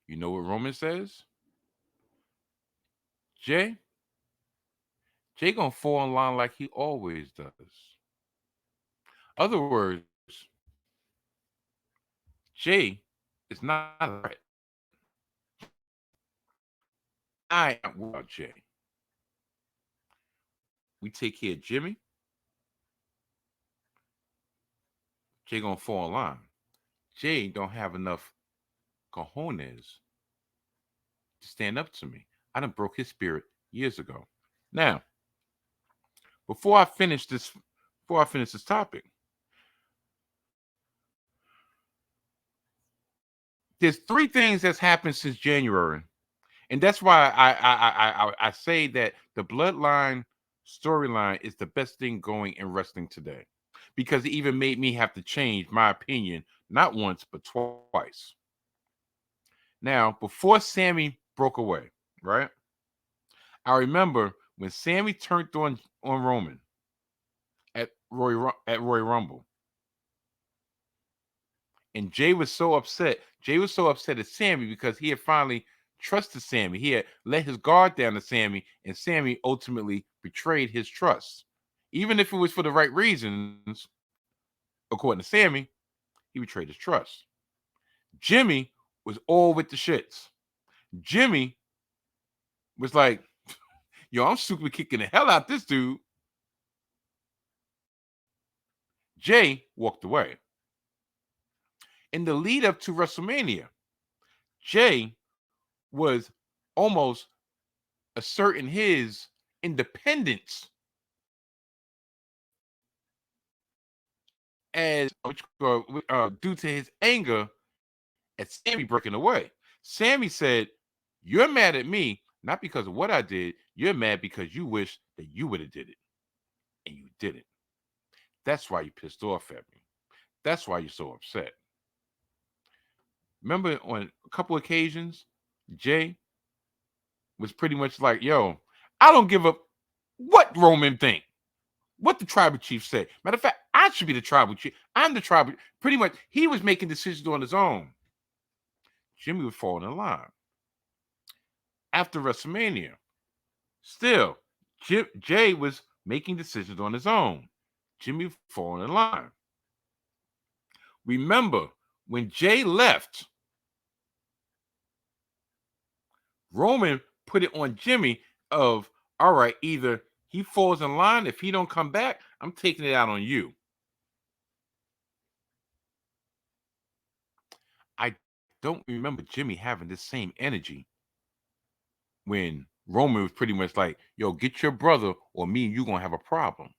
Speaker 1: You know what Roman says? Jay gonna fall in line like he always does. Other words, Jay is not a threat. I am about Jay. We take care of Jimmy. Jay gonna fall in line. Jay don't have enough cojones to stand up to me. I done broke his spirit years ago. Now, before I finish this topic, there's 3 things that's happened since January, and that's why I say that the Bloodline storyline is the best thing going in wrestling today, because it even made me have to change my opinion not once but twice. Now, before Sammy broke away, right? I remember when Sammy turned on Roman at Royal Rumble. And Jay was so upset. Jay was so upset at Sammy because he had finally trusted Sammy. He had let his guard down to Sammy, and Sammy ultimately betrayed his trust. Even if it was for the right reasons, according to Sammy, he betrayed his trust. Jimmy was all with the shits. Jimmy was like, yo, I'm super kicking the hell out this dude. Jay walked away. In the lead up to WrestleMania, Jay was almost asserting his independence as due to his anger at Sammy breaking away. Sammy said, you're mad at me, not because of what I did. You're mad because you wish that you would have did it. And you didn't. That's why you pissed off at me. That's why you're so upset. Remember on a couple occasions, Jay was pretty much like, yo, I don't give a what Roman think, what the tribal chief say. Matter of fact, I should be the tribal chief. I'm the tribal. Pretty much, he was making decisions on his own. Jimmy was falling in line. after WrestleMania. Still, Jay was making decisions on his own. Jimmy falling in line. Remember, when Jay left, Roman put it on Jimmy of, all right, either he falls in line, if he don't come back, I'm taking it out on you. I don't remember Jimmy having this same energy when Roman was pretty much like, yo, get your brother or me and you gonna have a problem.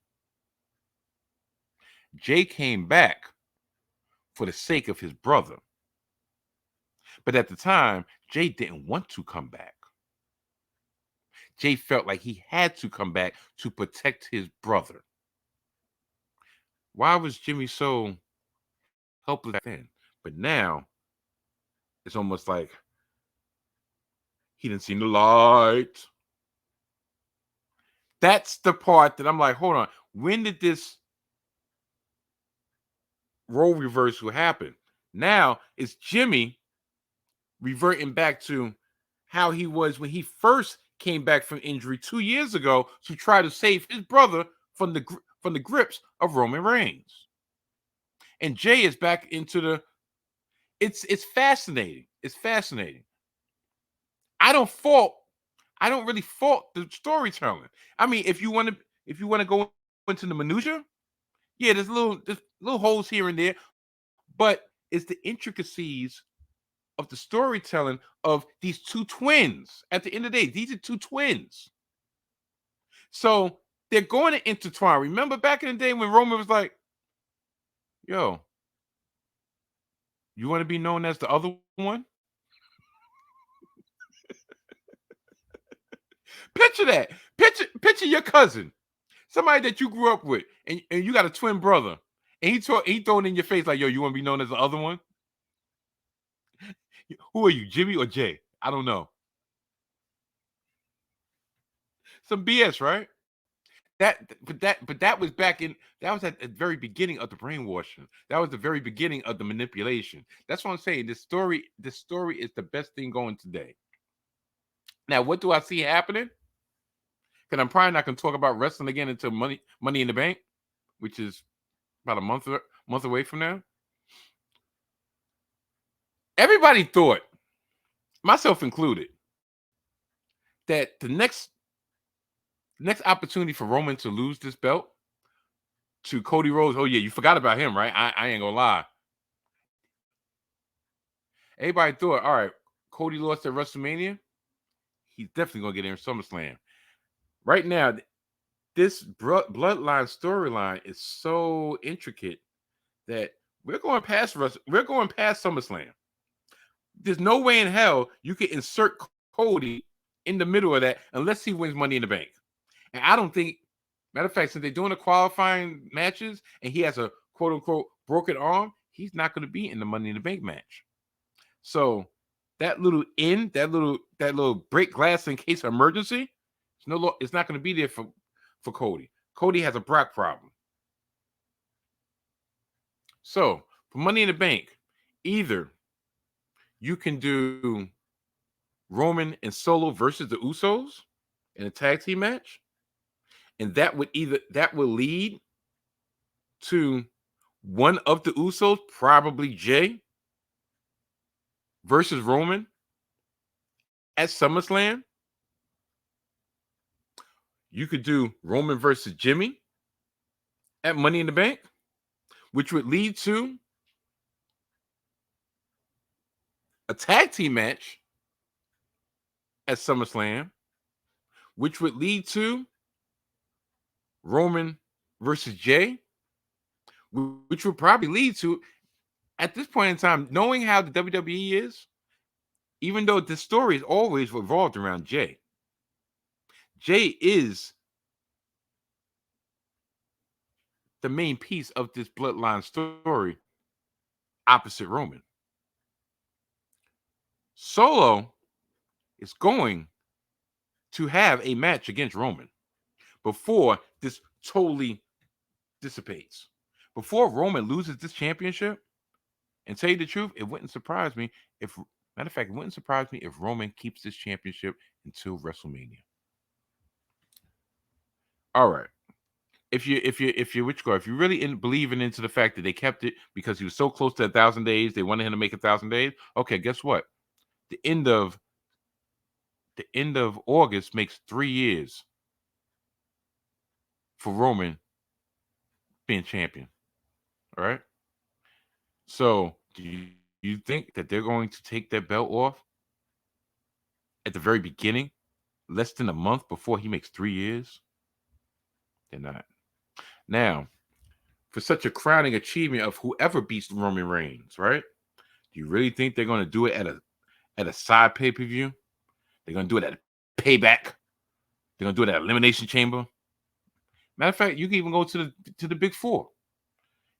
Speaker 1: Jay came back for the sake of his brother. But at the time, Jay didn't want to come back. Jay felt like he had to come back to protect his brother. Why was Jimmy so helpless back then? But now, it's almost like he didn't see the light. That's the part that I'm like, hold on. When did this role reversal happen? Now it's Jimmy reverting back to how he was when he first came back from injury 2 years ago to try to save his brother from the grips of Roman Reigns. And Jay is back into the. It's fascinating. It's fascinating. I don't really fault the storytelling. I mean, if you want to go into the minutia, yeah, there's little holes here and there, but it's the intricacies of the storytelling of these two twins. At the end of the day, these are two twins. So they're going to intertwine. Remember back in the day when Roman was like, yo, you want to be known as the other one? Picture that. Picture your cousin, somebody that you grew up with, and you got a twin brother, and he throwing in your face like, yo, you want to be known as the other one? Who are you, Jimmy or Jay? I don't know. Some BS, right? But that was that was at the very beginning of the brainwashing. That was the very beginning of the manipulation. That's what I'm saying. This story is the best thing going today. Now, what do I see happening? Because I'm probably not going to talk about wrestling again until Money in the Bank, which is about a month away from now. Everybody thought, myself included, that the next opportunity for Roman to lose this belt to Cody Rhodes. Oh yeah, you forgot about him, right? I ain't gonna lie. Everybody thought, all right, Cody lost at WrestleMania. He's definitely gonna get in SummerSlam. Right now, this Bloodline storyline is so intricate that we're going past SummerSlam. There's no way in hell you can insert Cody in the middle of that unless he wins Money in the Bank. And I don't think, matter of fact, since they're doing the qualifying matches and he has a quote unquote broken arm, he's not going to be in the Money in the Bank match. So that little break glass in case of emergency, it's not going to be there for Cody. Cody has a Brock problem. So for Money in the Bank, either you can do Roman and Solo versus the Usos in a tag team match, and that will lead to one of the Usos, probably Jay, versus Roman at SummerSlam. You could do Roman versus Jimmy at Money in the Bank, which would lead to a tag team match at SummerSlam, which would lead to Roman versus Jay, which would probably lead to, at this point in time, knowing how the WWE is, even though the story is always revolved around Jay. Jay is the main piece of this Bloodline story opposite Roman. Solo is going to have a match against Roman before this totally dissipates. Before Roman loses this championship, and tell you the truth, it wouldn't surprise me if Matter of fact, it wouldn't surprise me if Roman keeps this championship until WrestleMania. All right. If you really believing into the fact that they kept it because he was so close to 1,000 days, they wanted him to make 1,000 days. Okay, guess what? The end of August makes 3 years for Roman being champion. All right. So do you think that they're going to take that belt off at the very beginning, less than a month before he makes 3 years? They're not. Now, for such a crowning achievement of whoever beats Roman Reigns, right? Do you really think they're going to do it at a side pay-per-view? They're going to do it at Payback. They're going to do it at Elimination Chamber. Matter of fact, you can even go to the Big Four.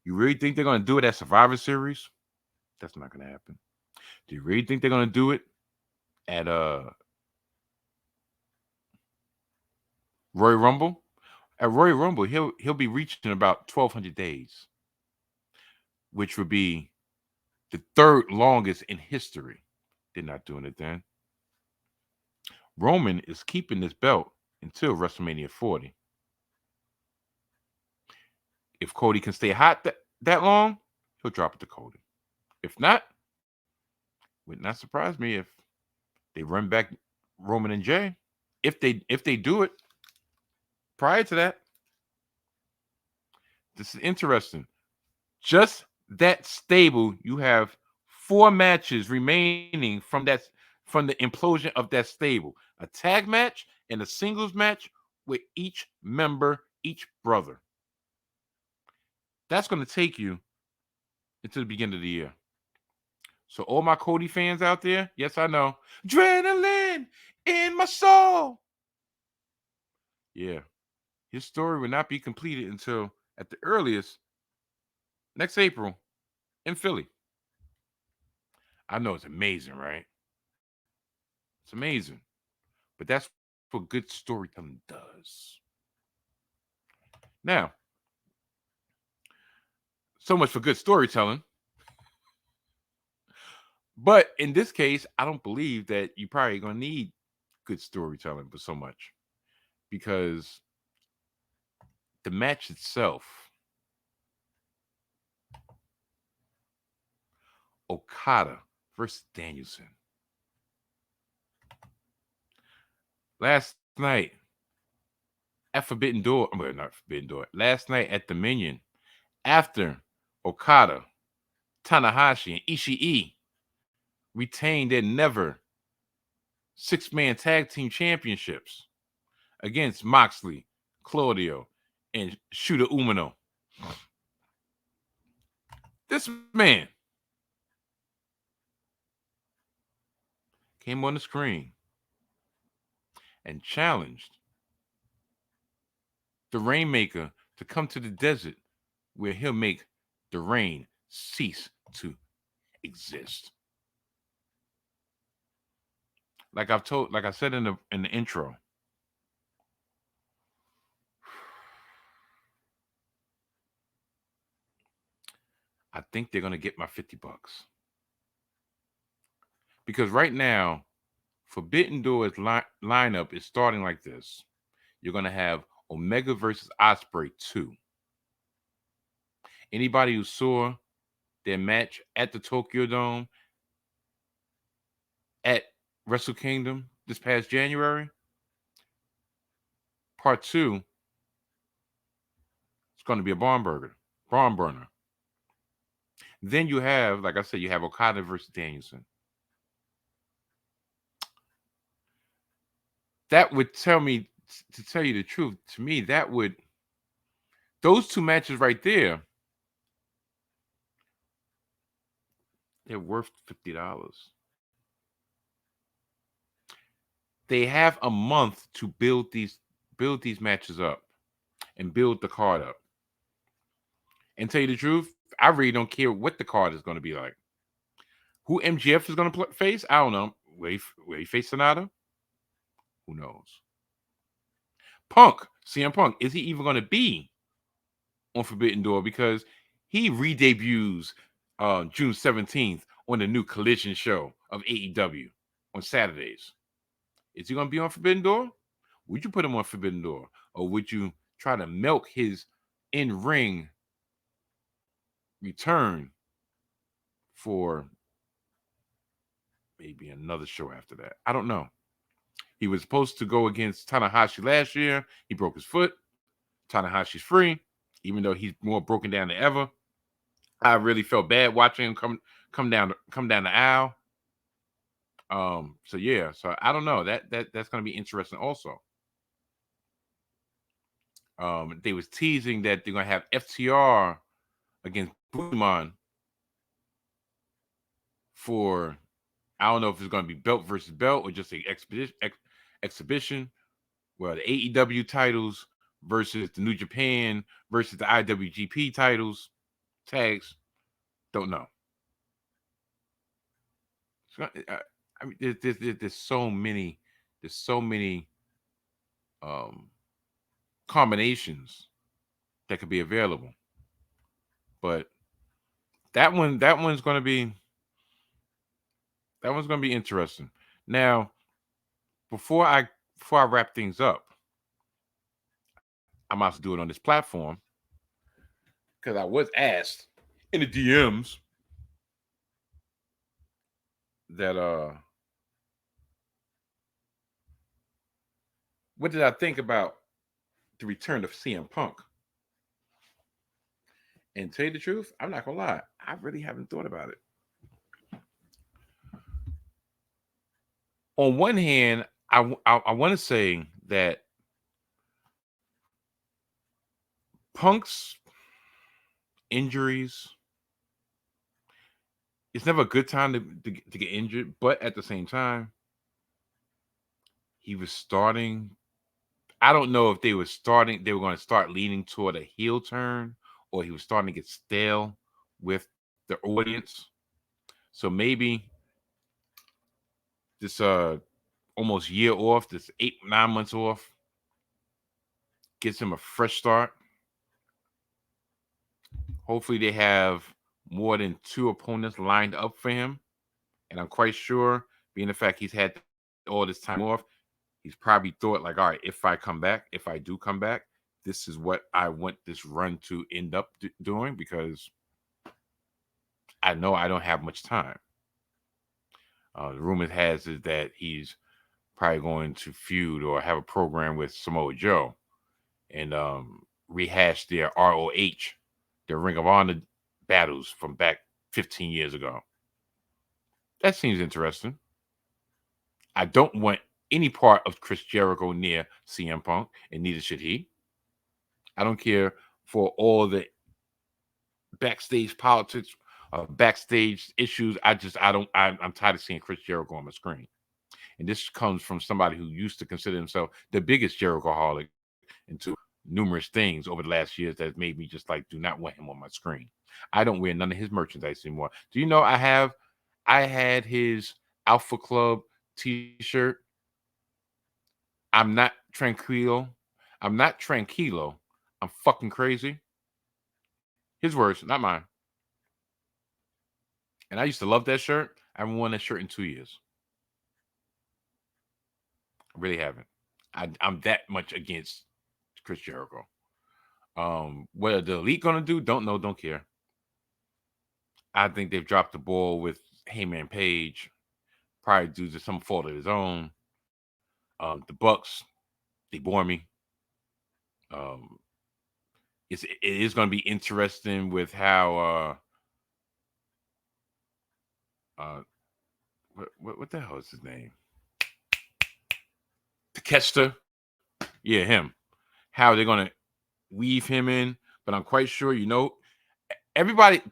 Speaker 1: You really think they're going to do it at Survivor Series? That's not going to happen. Do you really think they're going to do it at Royal Rumble? At Royal Rumble, he'll be reaching about 1,200 days, which would be the third longest in history. They're not doing it then. Roman is keeping this belt until WrestleMania 40. If Cody can stay hot that long, he'll drop it to Cody. If not, would not surprise me if they run back Roman and Jay. If they do it prior to that, this is interesting. Just that stable, you have 4 matches remaining from the implosion of that stable. A tag match and a singles match with each member, each brother. That's going to take you into the beginning of the year. So all my Cody fans out there, yes, I know. Adrenaline in my soul. Yeah. His story will not be completed until, at the earliest, next April in Philly. I know it's amazing, right? It's amazing. But that's what good storytelling does. Now, so much for good storytelling. But in this case, I don't believe that you probably going to need good storytelling for so much. Because the match itself, Okada versus Danielson. Last night at Forbidden Door, well, not Forbidden Door, last night at Dominion, after Okada, Tanahashi, and Ishii retained their never 6-man tag team championships against Moxley, Claudio, and Shota Umino. This man came on the screen and challenged the Rainmaker to come to the desert where he'll make the rain cease to exist. Like I said in the intro, I think they're gonna get my $50. Because right now, Forbidden Door's lineup is starting like this. You're gonna have Omega versus Osprey 2. Anybody who saw their match at the Tokyo Dome at Wrestle Kingdom this past January, part 2, it's going to be a barn burner. Then you have, like I said, you have Okada versus Danielson. That would tell me, to tell you the truth, to me, those 2 matches right there, they're worth $50. They have a month to build these matches up and build the card up. And tell you the truth, I really don't care what the card is going to be like. Who MJF is going to face? I don't know. Will he face Sonata? Who knows? Punk, CM Punk, is he even going to be on Forbidden Door? Because he re-debuts June 17th on the new Collision show of AEW on Saturdays. Is he going to be on Forbidden Door? Would you put him on Forbidden Door? Or would you try to milk his in-ring return for maybe another show after that? I don't know. He was supposed to go against Tanahashi last year. He broke his foot. Tanahashi's free, even though he's more broken down than ever. I really felt bad watching him come down the aisle. So yeah, so I don't know. That's gonna be interesting also. They was teasing that they're gonna have FTR against Bushman for, I don't know if it's gonna be belt versus belt or just an exhibition. Well, the AEW titles versus the New Japan versus the IWGP titles tags. Don't know. I mean, there's so many combinations that could be available, but that one's going to be interesting. Now, before I wrap things up, I'm about to do it on this platform because I was asked in the DMs that what did I think about the return of CM Punk? And to tell you the truth, I'm not gonna lie, I really haven't thought about it. On one hand, I want to say that Punk's injuries, it's never a good time to get injured, but at the same time, he was starting. I don't know if they were going to start leaning toward a heel turn, or he was starting to get stale with the audience. So maybe this almost year off, this 8-9 months off, gives him a fresh start. Hopefully they have more than 2 opponents lined up for him. And I'm quite sure, being the fact he's had all this time off, he's probably thought like, all right, if I do come back, this is what I want this run to end up doing, because I know I don't have much time. The rumor has is that he's probably going to feud or have a program with Samoa Joe and rehash their ROH, their Ring of Honor battles from back 15 years ago. That seems interesting. I don't want any part of Chris Jericho near CM Punk, and neither should he. I don't care for all the backstage politics, backstage issues. I'm tired of seeing Chris Jericho on my screen. And this comes from somebody who used to consider himself the biggest Jericho-holic into numerous things over the last years that made me just like, do not want him on my screen. I don't wear none of his merchandise anymore. Do you know I had his Alpha Club t-shirt. I'm not tranquilo. I'm fucking crazy. His words, not mine. And I used to love that shirt. I haven't worn that shirt in 2 years. I really haven't. I'm that much against Chris Jericho. What are the Elite gonna do? Don't know, don't care. I think they've dropped the ball with Heyman Page, probably due to some fault of his own. The Bucks, they bore me. It is going to be interesting with how what the hell is his name? Takeshita, yeah, him. How they're going to weave him in, but I'm quite sure,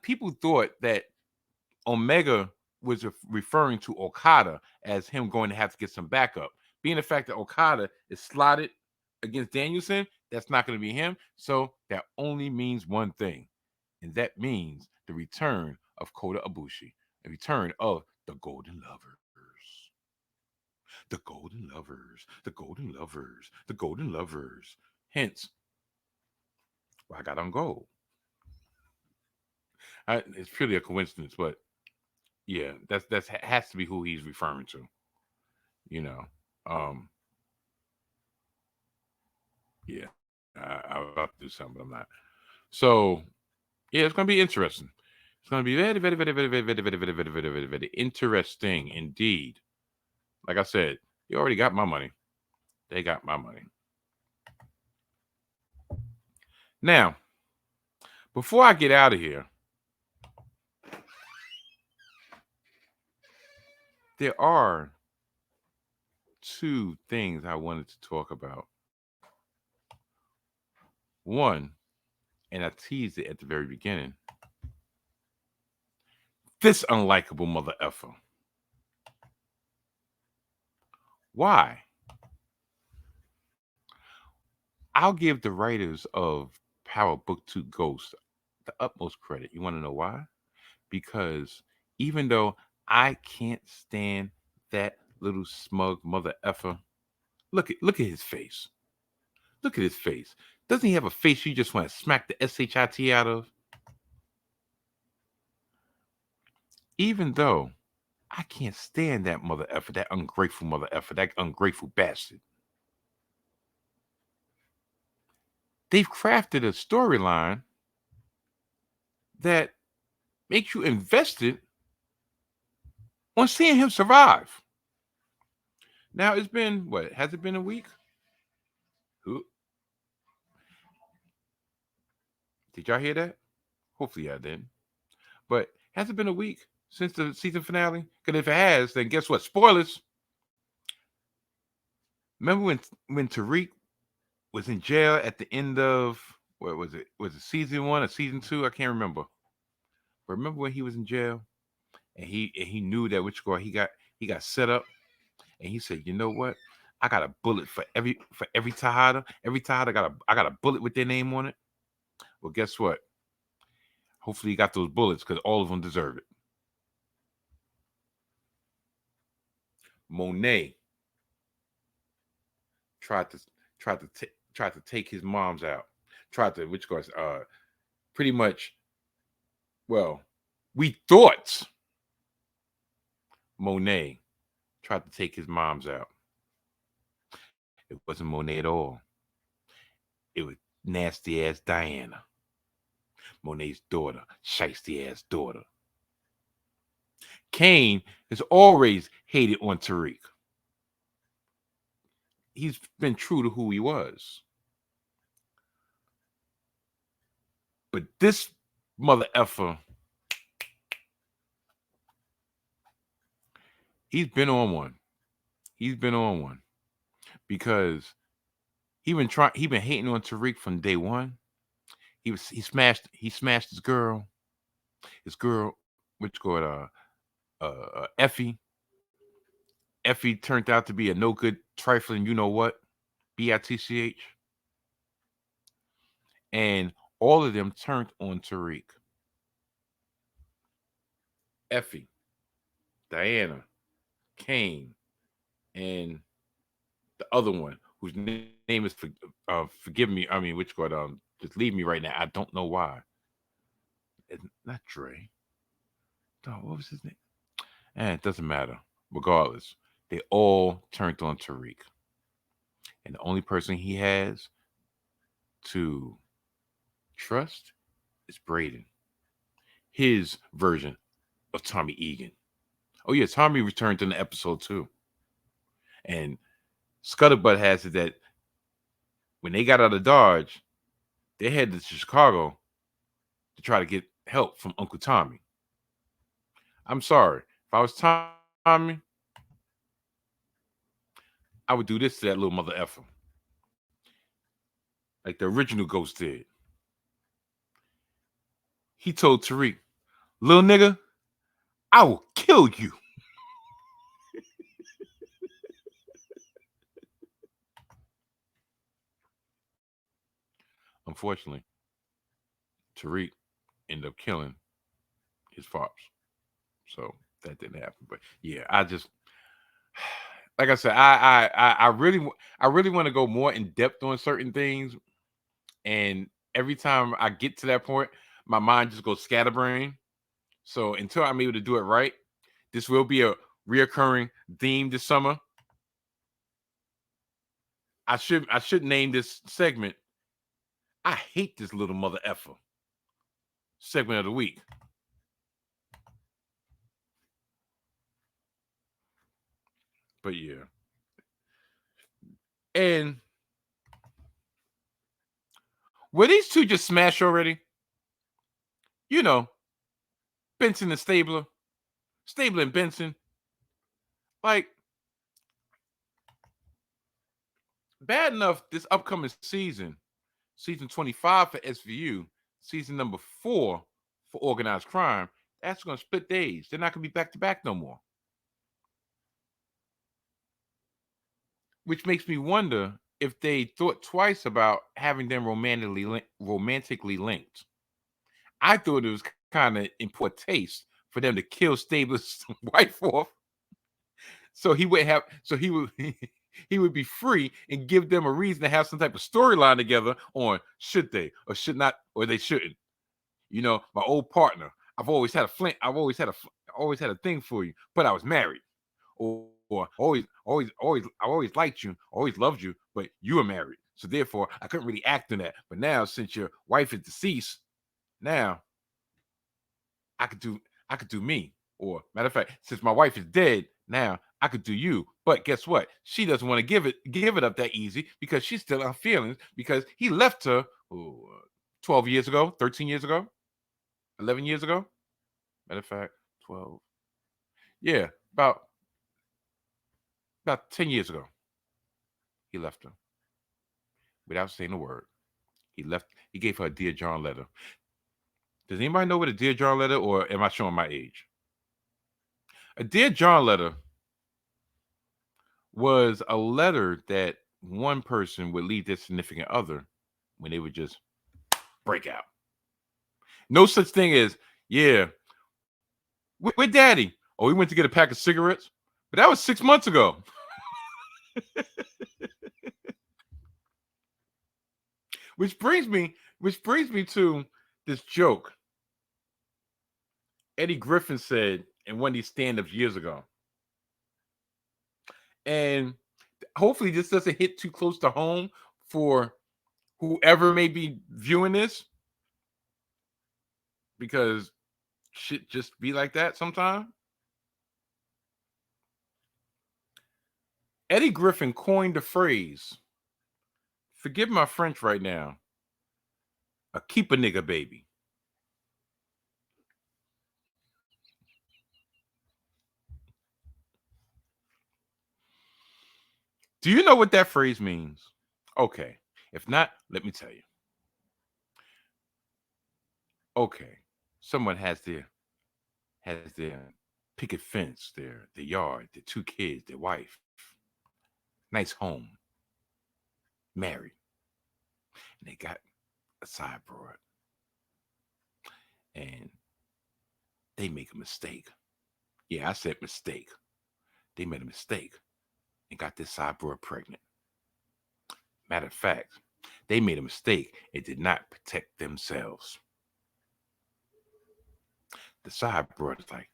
Speaker 1: people thought that Omega was referring to Okada as him going to have to get some backup. Being the fact that Okada is slotted against Danielson, that's not going to be him. So that only means one thing, and that means the return of Kota Ibushi, the return of the Golden Lovers. The Golden Lovers, the Golden Lovers, the Golden Lovers. Hence, I got on gold. It's purely a coincidence, but Yeah, that's has to be who he's referring to. You know, um, yeah, I was about to do something, but I'm not. So yeah, it's gonna be interesting. It's gonna be very, very, very, very, very, very, very, very, very, very, very, very interesting indeed. Like I said, you already got my money. They got my money. Now, before I get out of here, there are two things I wanted to talk about. One, and I teased it at the very beginning. This unlikable mother effer. Why? I'll give the writers of Power Book 2 Ghost the utmost credit. You want to know why? Because even though I can't stand that little smug mother effer, look at his face. Look at his face. Doesn't he have a face you just want to smack the shit out of? Even though I can't stand that mother effer, that ungrateful mother effer, that ungrateful bastard. They've crafted a storyline that makes you invested on seeing him survive. Now it's been what? Has it been a week? Who did y'all hear that? Hopefully y'all didn't. But has it been a week since the season finale? Because if it has, then guess what? Spoilers. Remember when Tariq was in jail at the end of what was it? Was it season 1 or season 2? I can't remember. But remember when he was in jail and he knew that which girl he got set up, and he said, you know what? I got a bullet for every Tejada. Every Tejada I got a bullet with their name on it. Well, guess what? Hopefully he got those bullets because all of them deserve it. Monet tried to take his mom's out. Tried to which goes pretty much. Well, we thought Monet tried to take his mom's out. It wasn't Monet at all. It was nasty ass Diana, Monet's daughter, shiesty ass daughter. Kane has always hated on Tariq. He's been true to who he was. But this mother effer, he's been on one. He's been on one. Because he been hating on Tariq from day one. He smashed his girl, which called Effie. Effie turned out to be a no good trifling, you know what, bitch, and all of them turned on Tariq. Effie, Diana, Kane, and the other one whose name is forgive me. I mean, which called just leave me right now. I don't know why. It's not Dre. What was his name? And it doesn't matter. Regardless, they all turned on Tariq. And the only person he has to trust is Braden. His version of Tommy Egan. Oh, yeah, Tommy returned in the episode too. And Scuttlebutt has it that when they got out of Dodge, they headed to Chicago to try to get help from Uncle Tommy. I'm sorry. If I was Tommy, I would do this to that little mother effer. Like the original Ghost did. He told Tariq, little nigga, I will kill you. Unfortunately, Tariq ended up killing his pops. So that didn't happen. But yeah, I just like I said, I really want to go more in depth on certain things. And every time I get to that point, my mind just goes scatterbrain. So until I'm able to do it right, This will be a reoccurring theme this summer. I should name this segment I hate this little mother effer. Segment of the week. But yeah. And were these two just smashed already? You know, Benson and Stabler. Stabler and Benson. Like, bad enough this upcoming season, season 25 for SVU, season number 4 for organized crime, that's going to split days. They're not going to be back to back no more. Which makes me wonder if they thought twice about having them romantically linked. I thought it was kind of in poor taste for them to kill Stabler's wife off, so he would have, so he would he would be free and give them a reason to have some type of storyline together on should they or should not, or they shouldn't. You know, my old partner, I've always had a thing for you, but I was married. Or I always liked you, always loved you, but you were married. So therefore, I couldn't really act on that. But now, since your wife is deceased, now I could do me. Or matter of fact, since my wife is dead, now I could do you. But guess what? She doesn't want to give it up that easy because she's still on feelings because he left her 12 years ago, 13 years ago, 11 years ago. Matter of fact, 12. Yeah, about 10 years ago, he left her without saying a word. He gave her a Dear John letter. Does anybody know what a Dear John letter, or am I showing my age? A Dear John letter was a letter that one person would leave their significant other when they would just break out. No such thing as, yeah, where daddy? Oh, we went to get a pack of cigarettes, but that was 6 months ago. Which brings me to this joke Eddie Griffin said in one of these stand-ups years ago. And hopefully this doesn't hit too close to home for whoever may be viewing this, because shit just be like that sometimes. Eddie Griffin coined the phrase, forgive my French right now, a keep a nigga baby. Do you know what that phrase means? Okay. If not, let me tell you. Okay. Someone has their picket fence, their yard, their 2 kids, their wife, nice home, married, and they got a side broad, and they make a mistake. Yeah, I said mistake. They made a mistake and got this side broad pregnant. Matter of fact, they made a mistake and did not protect themselves. The side broad is like,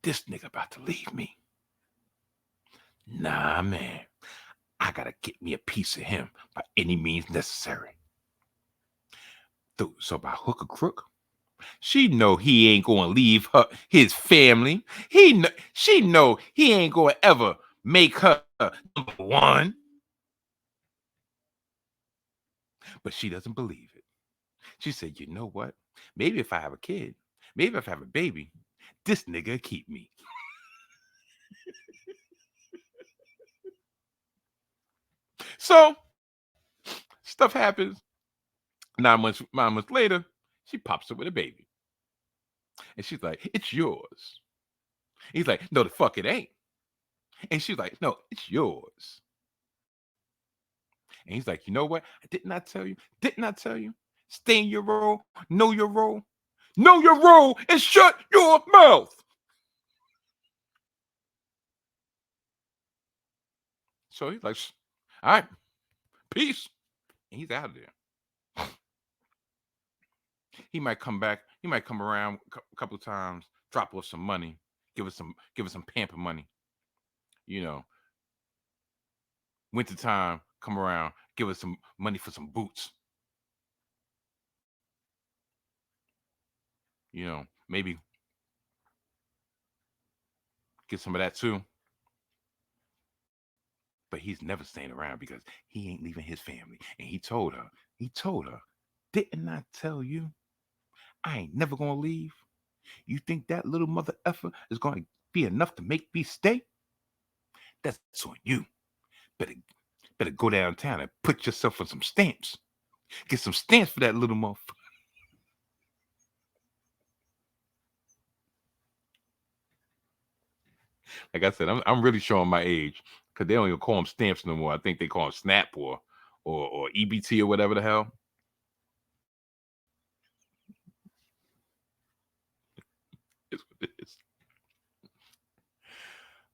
Speaker 1: this nigga about to leave me. Nah, man. I gotta get me a piece of him by any means necessary. So by hook or crook, she know he ain't gonna leave his family. She know he ain't gonna ever make her number one. But she doesn't believe it. She said, you know what? Maybe if I have a kid, maybe if I have a baby, this nigga keep me. So stuff happens. 9 months later, she pops up with a baby. And she's like, it's yours. He's like, no, the fuck it ain't. And she's like, no, it's yours. And he's like, you know what? I did not tell you. Did not tell you. Stay in your role. Know your role. Know your role and shut your mouth. So he's like, all right, peace. And he's out of there. He might come back. He might come around a couple of times, drop off some money, Give us some pamper money. Wintertime come around, give us some money for some boots. Maybe get some of that too. But he's never staying around because he ain't leaving his family. And he told her, didn't I tell you I ain't never gonna leave? You think that little mother effer is gonna be enough to make me stay? That's on you. Better go downtown and put yourself on some stamps. Get some stamps for that little motherfucker. Like I said, I'm really showing my age because they don't even call them stamps no more. I think they call them snap or EBT or whatever the hell. It's what it is.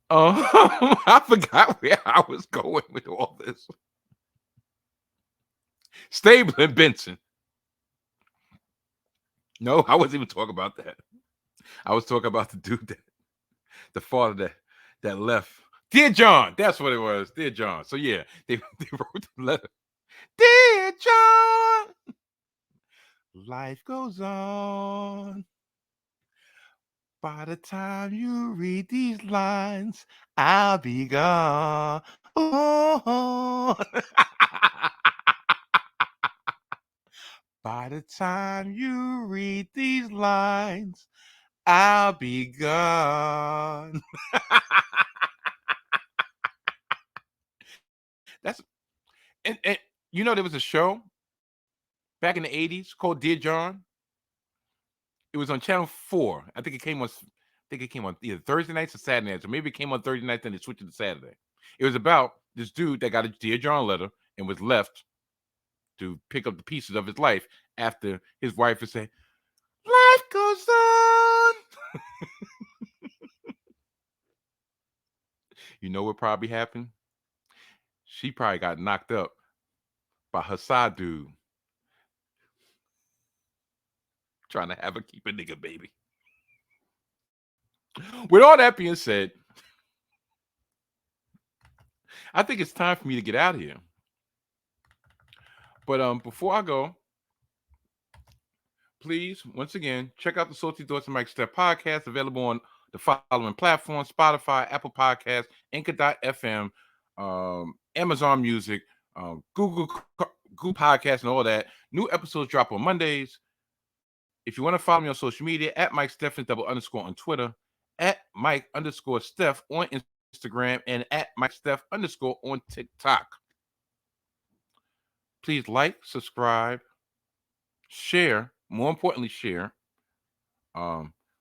Speaker 1: I forgot where I was going with all this. Stable and Benson. No, I wasn't even talking about that. I was talking about the dude the father that left. Dear John, that's what it was. Dear John. So yeah, they wrote the letter. Dear John, life goes on. By the time you read these lines, I'll be gone. Oh. By the time you read these lines, I'll be gone. That's and there was a show back in the 80s called Dear John. It was on Channel 4. I think it came on either Thursday nights or Saturday nights, or maybe it came on Thursday nights and they switched it to Saturday. It was about this dude that got a Dear John letter and was left to pick up the pieces of his life after his wife would say, life goes on. You know what probably happened? She probably got knocked up by her side dude trying to have her keep a nigga baby. With all that being said, I think it's time for me to get out of here. But before I go, please, once again, check out the Salty Thoughts of Mike Steph podcast, available on the following platforms: Spotify, Apple Podcasts, Anchor.fm, Amazon Music, Google Podcasts, and all that. New episodes drop on Mondays. If you want to follow me on social media, at Mike Stephen _ on Twitter, at Mike _ Steph on Instagram, and at Mike Steph _ on TikTok. Please like, subscribe, share. More importantly, share.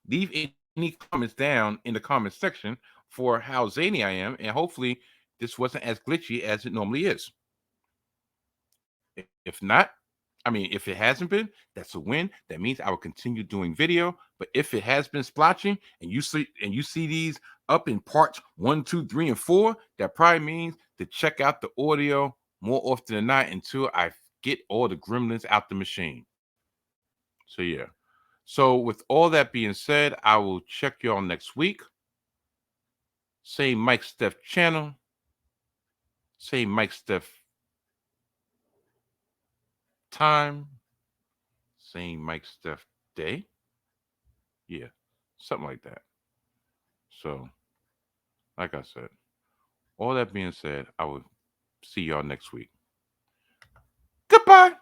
Speaker 1: Leave any comments down in the comment section for how zany I am, and hopefully this wasn't as glitchy as it normally is. If not, if it hasn't been, that's a win. That means I will continue doing video. But if it has been splotching and you see these up in parts 1, 2, 3, and 4, that probably means to check out the audio more often than not until I get all the gremlins out the machine. So yeah. So with all that being said, I will check y'all next week. Same Mike Steph channel. Same Mike Steph time. Same Mike Steph day. Yeah, something like that. So, like I said, all that being said, I will see y'all next week. Goodbye.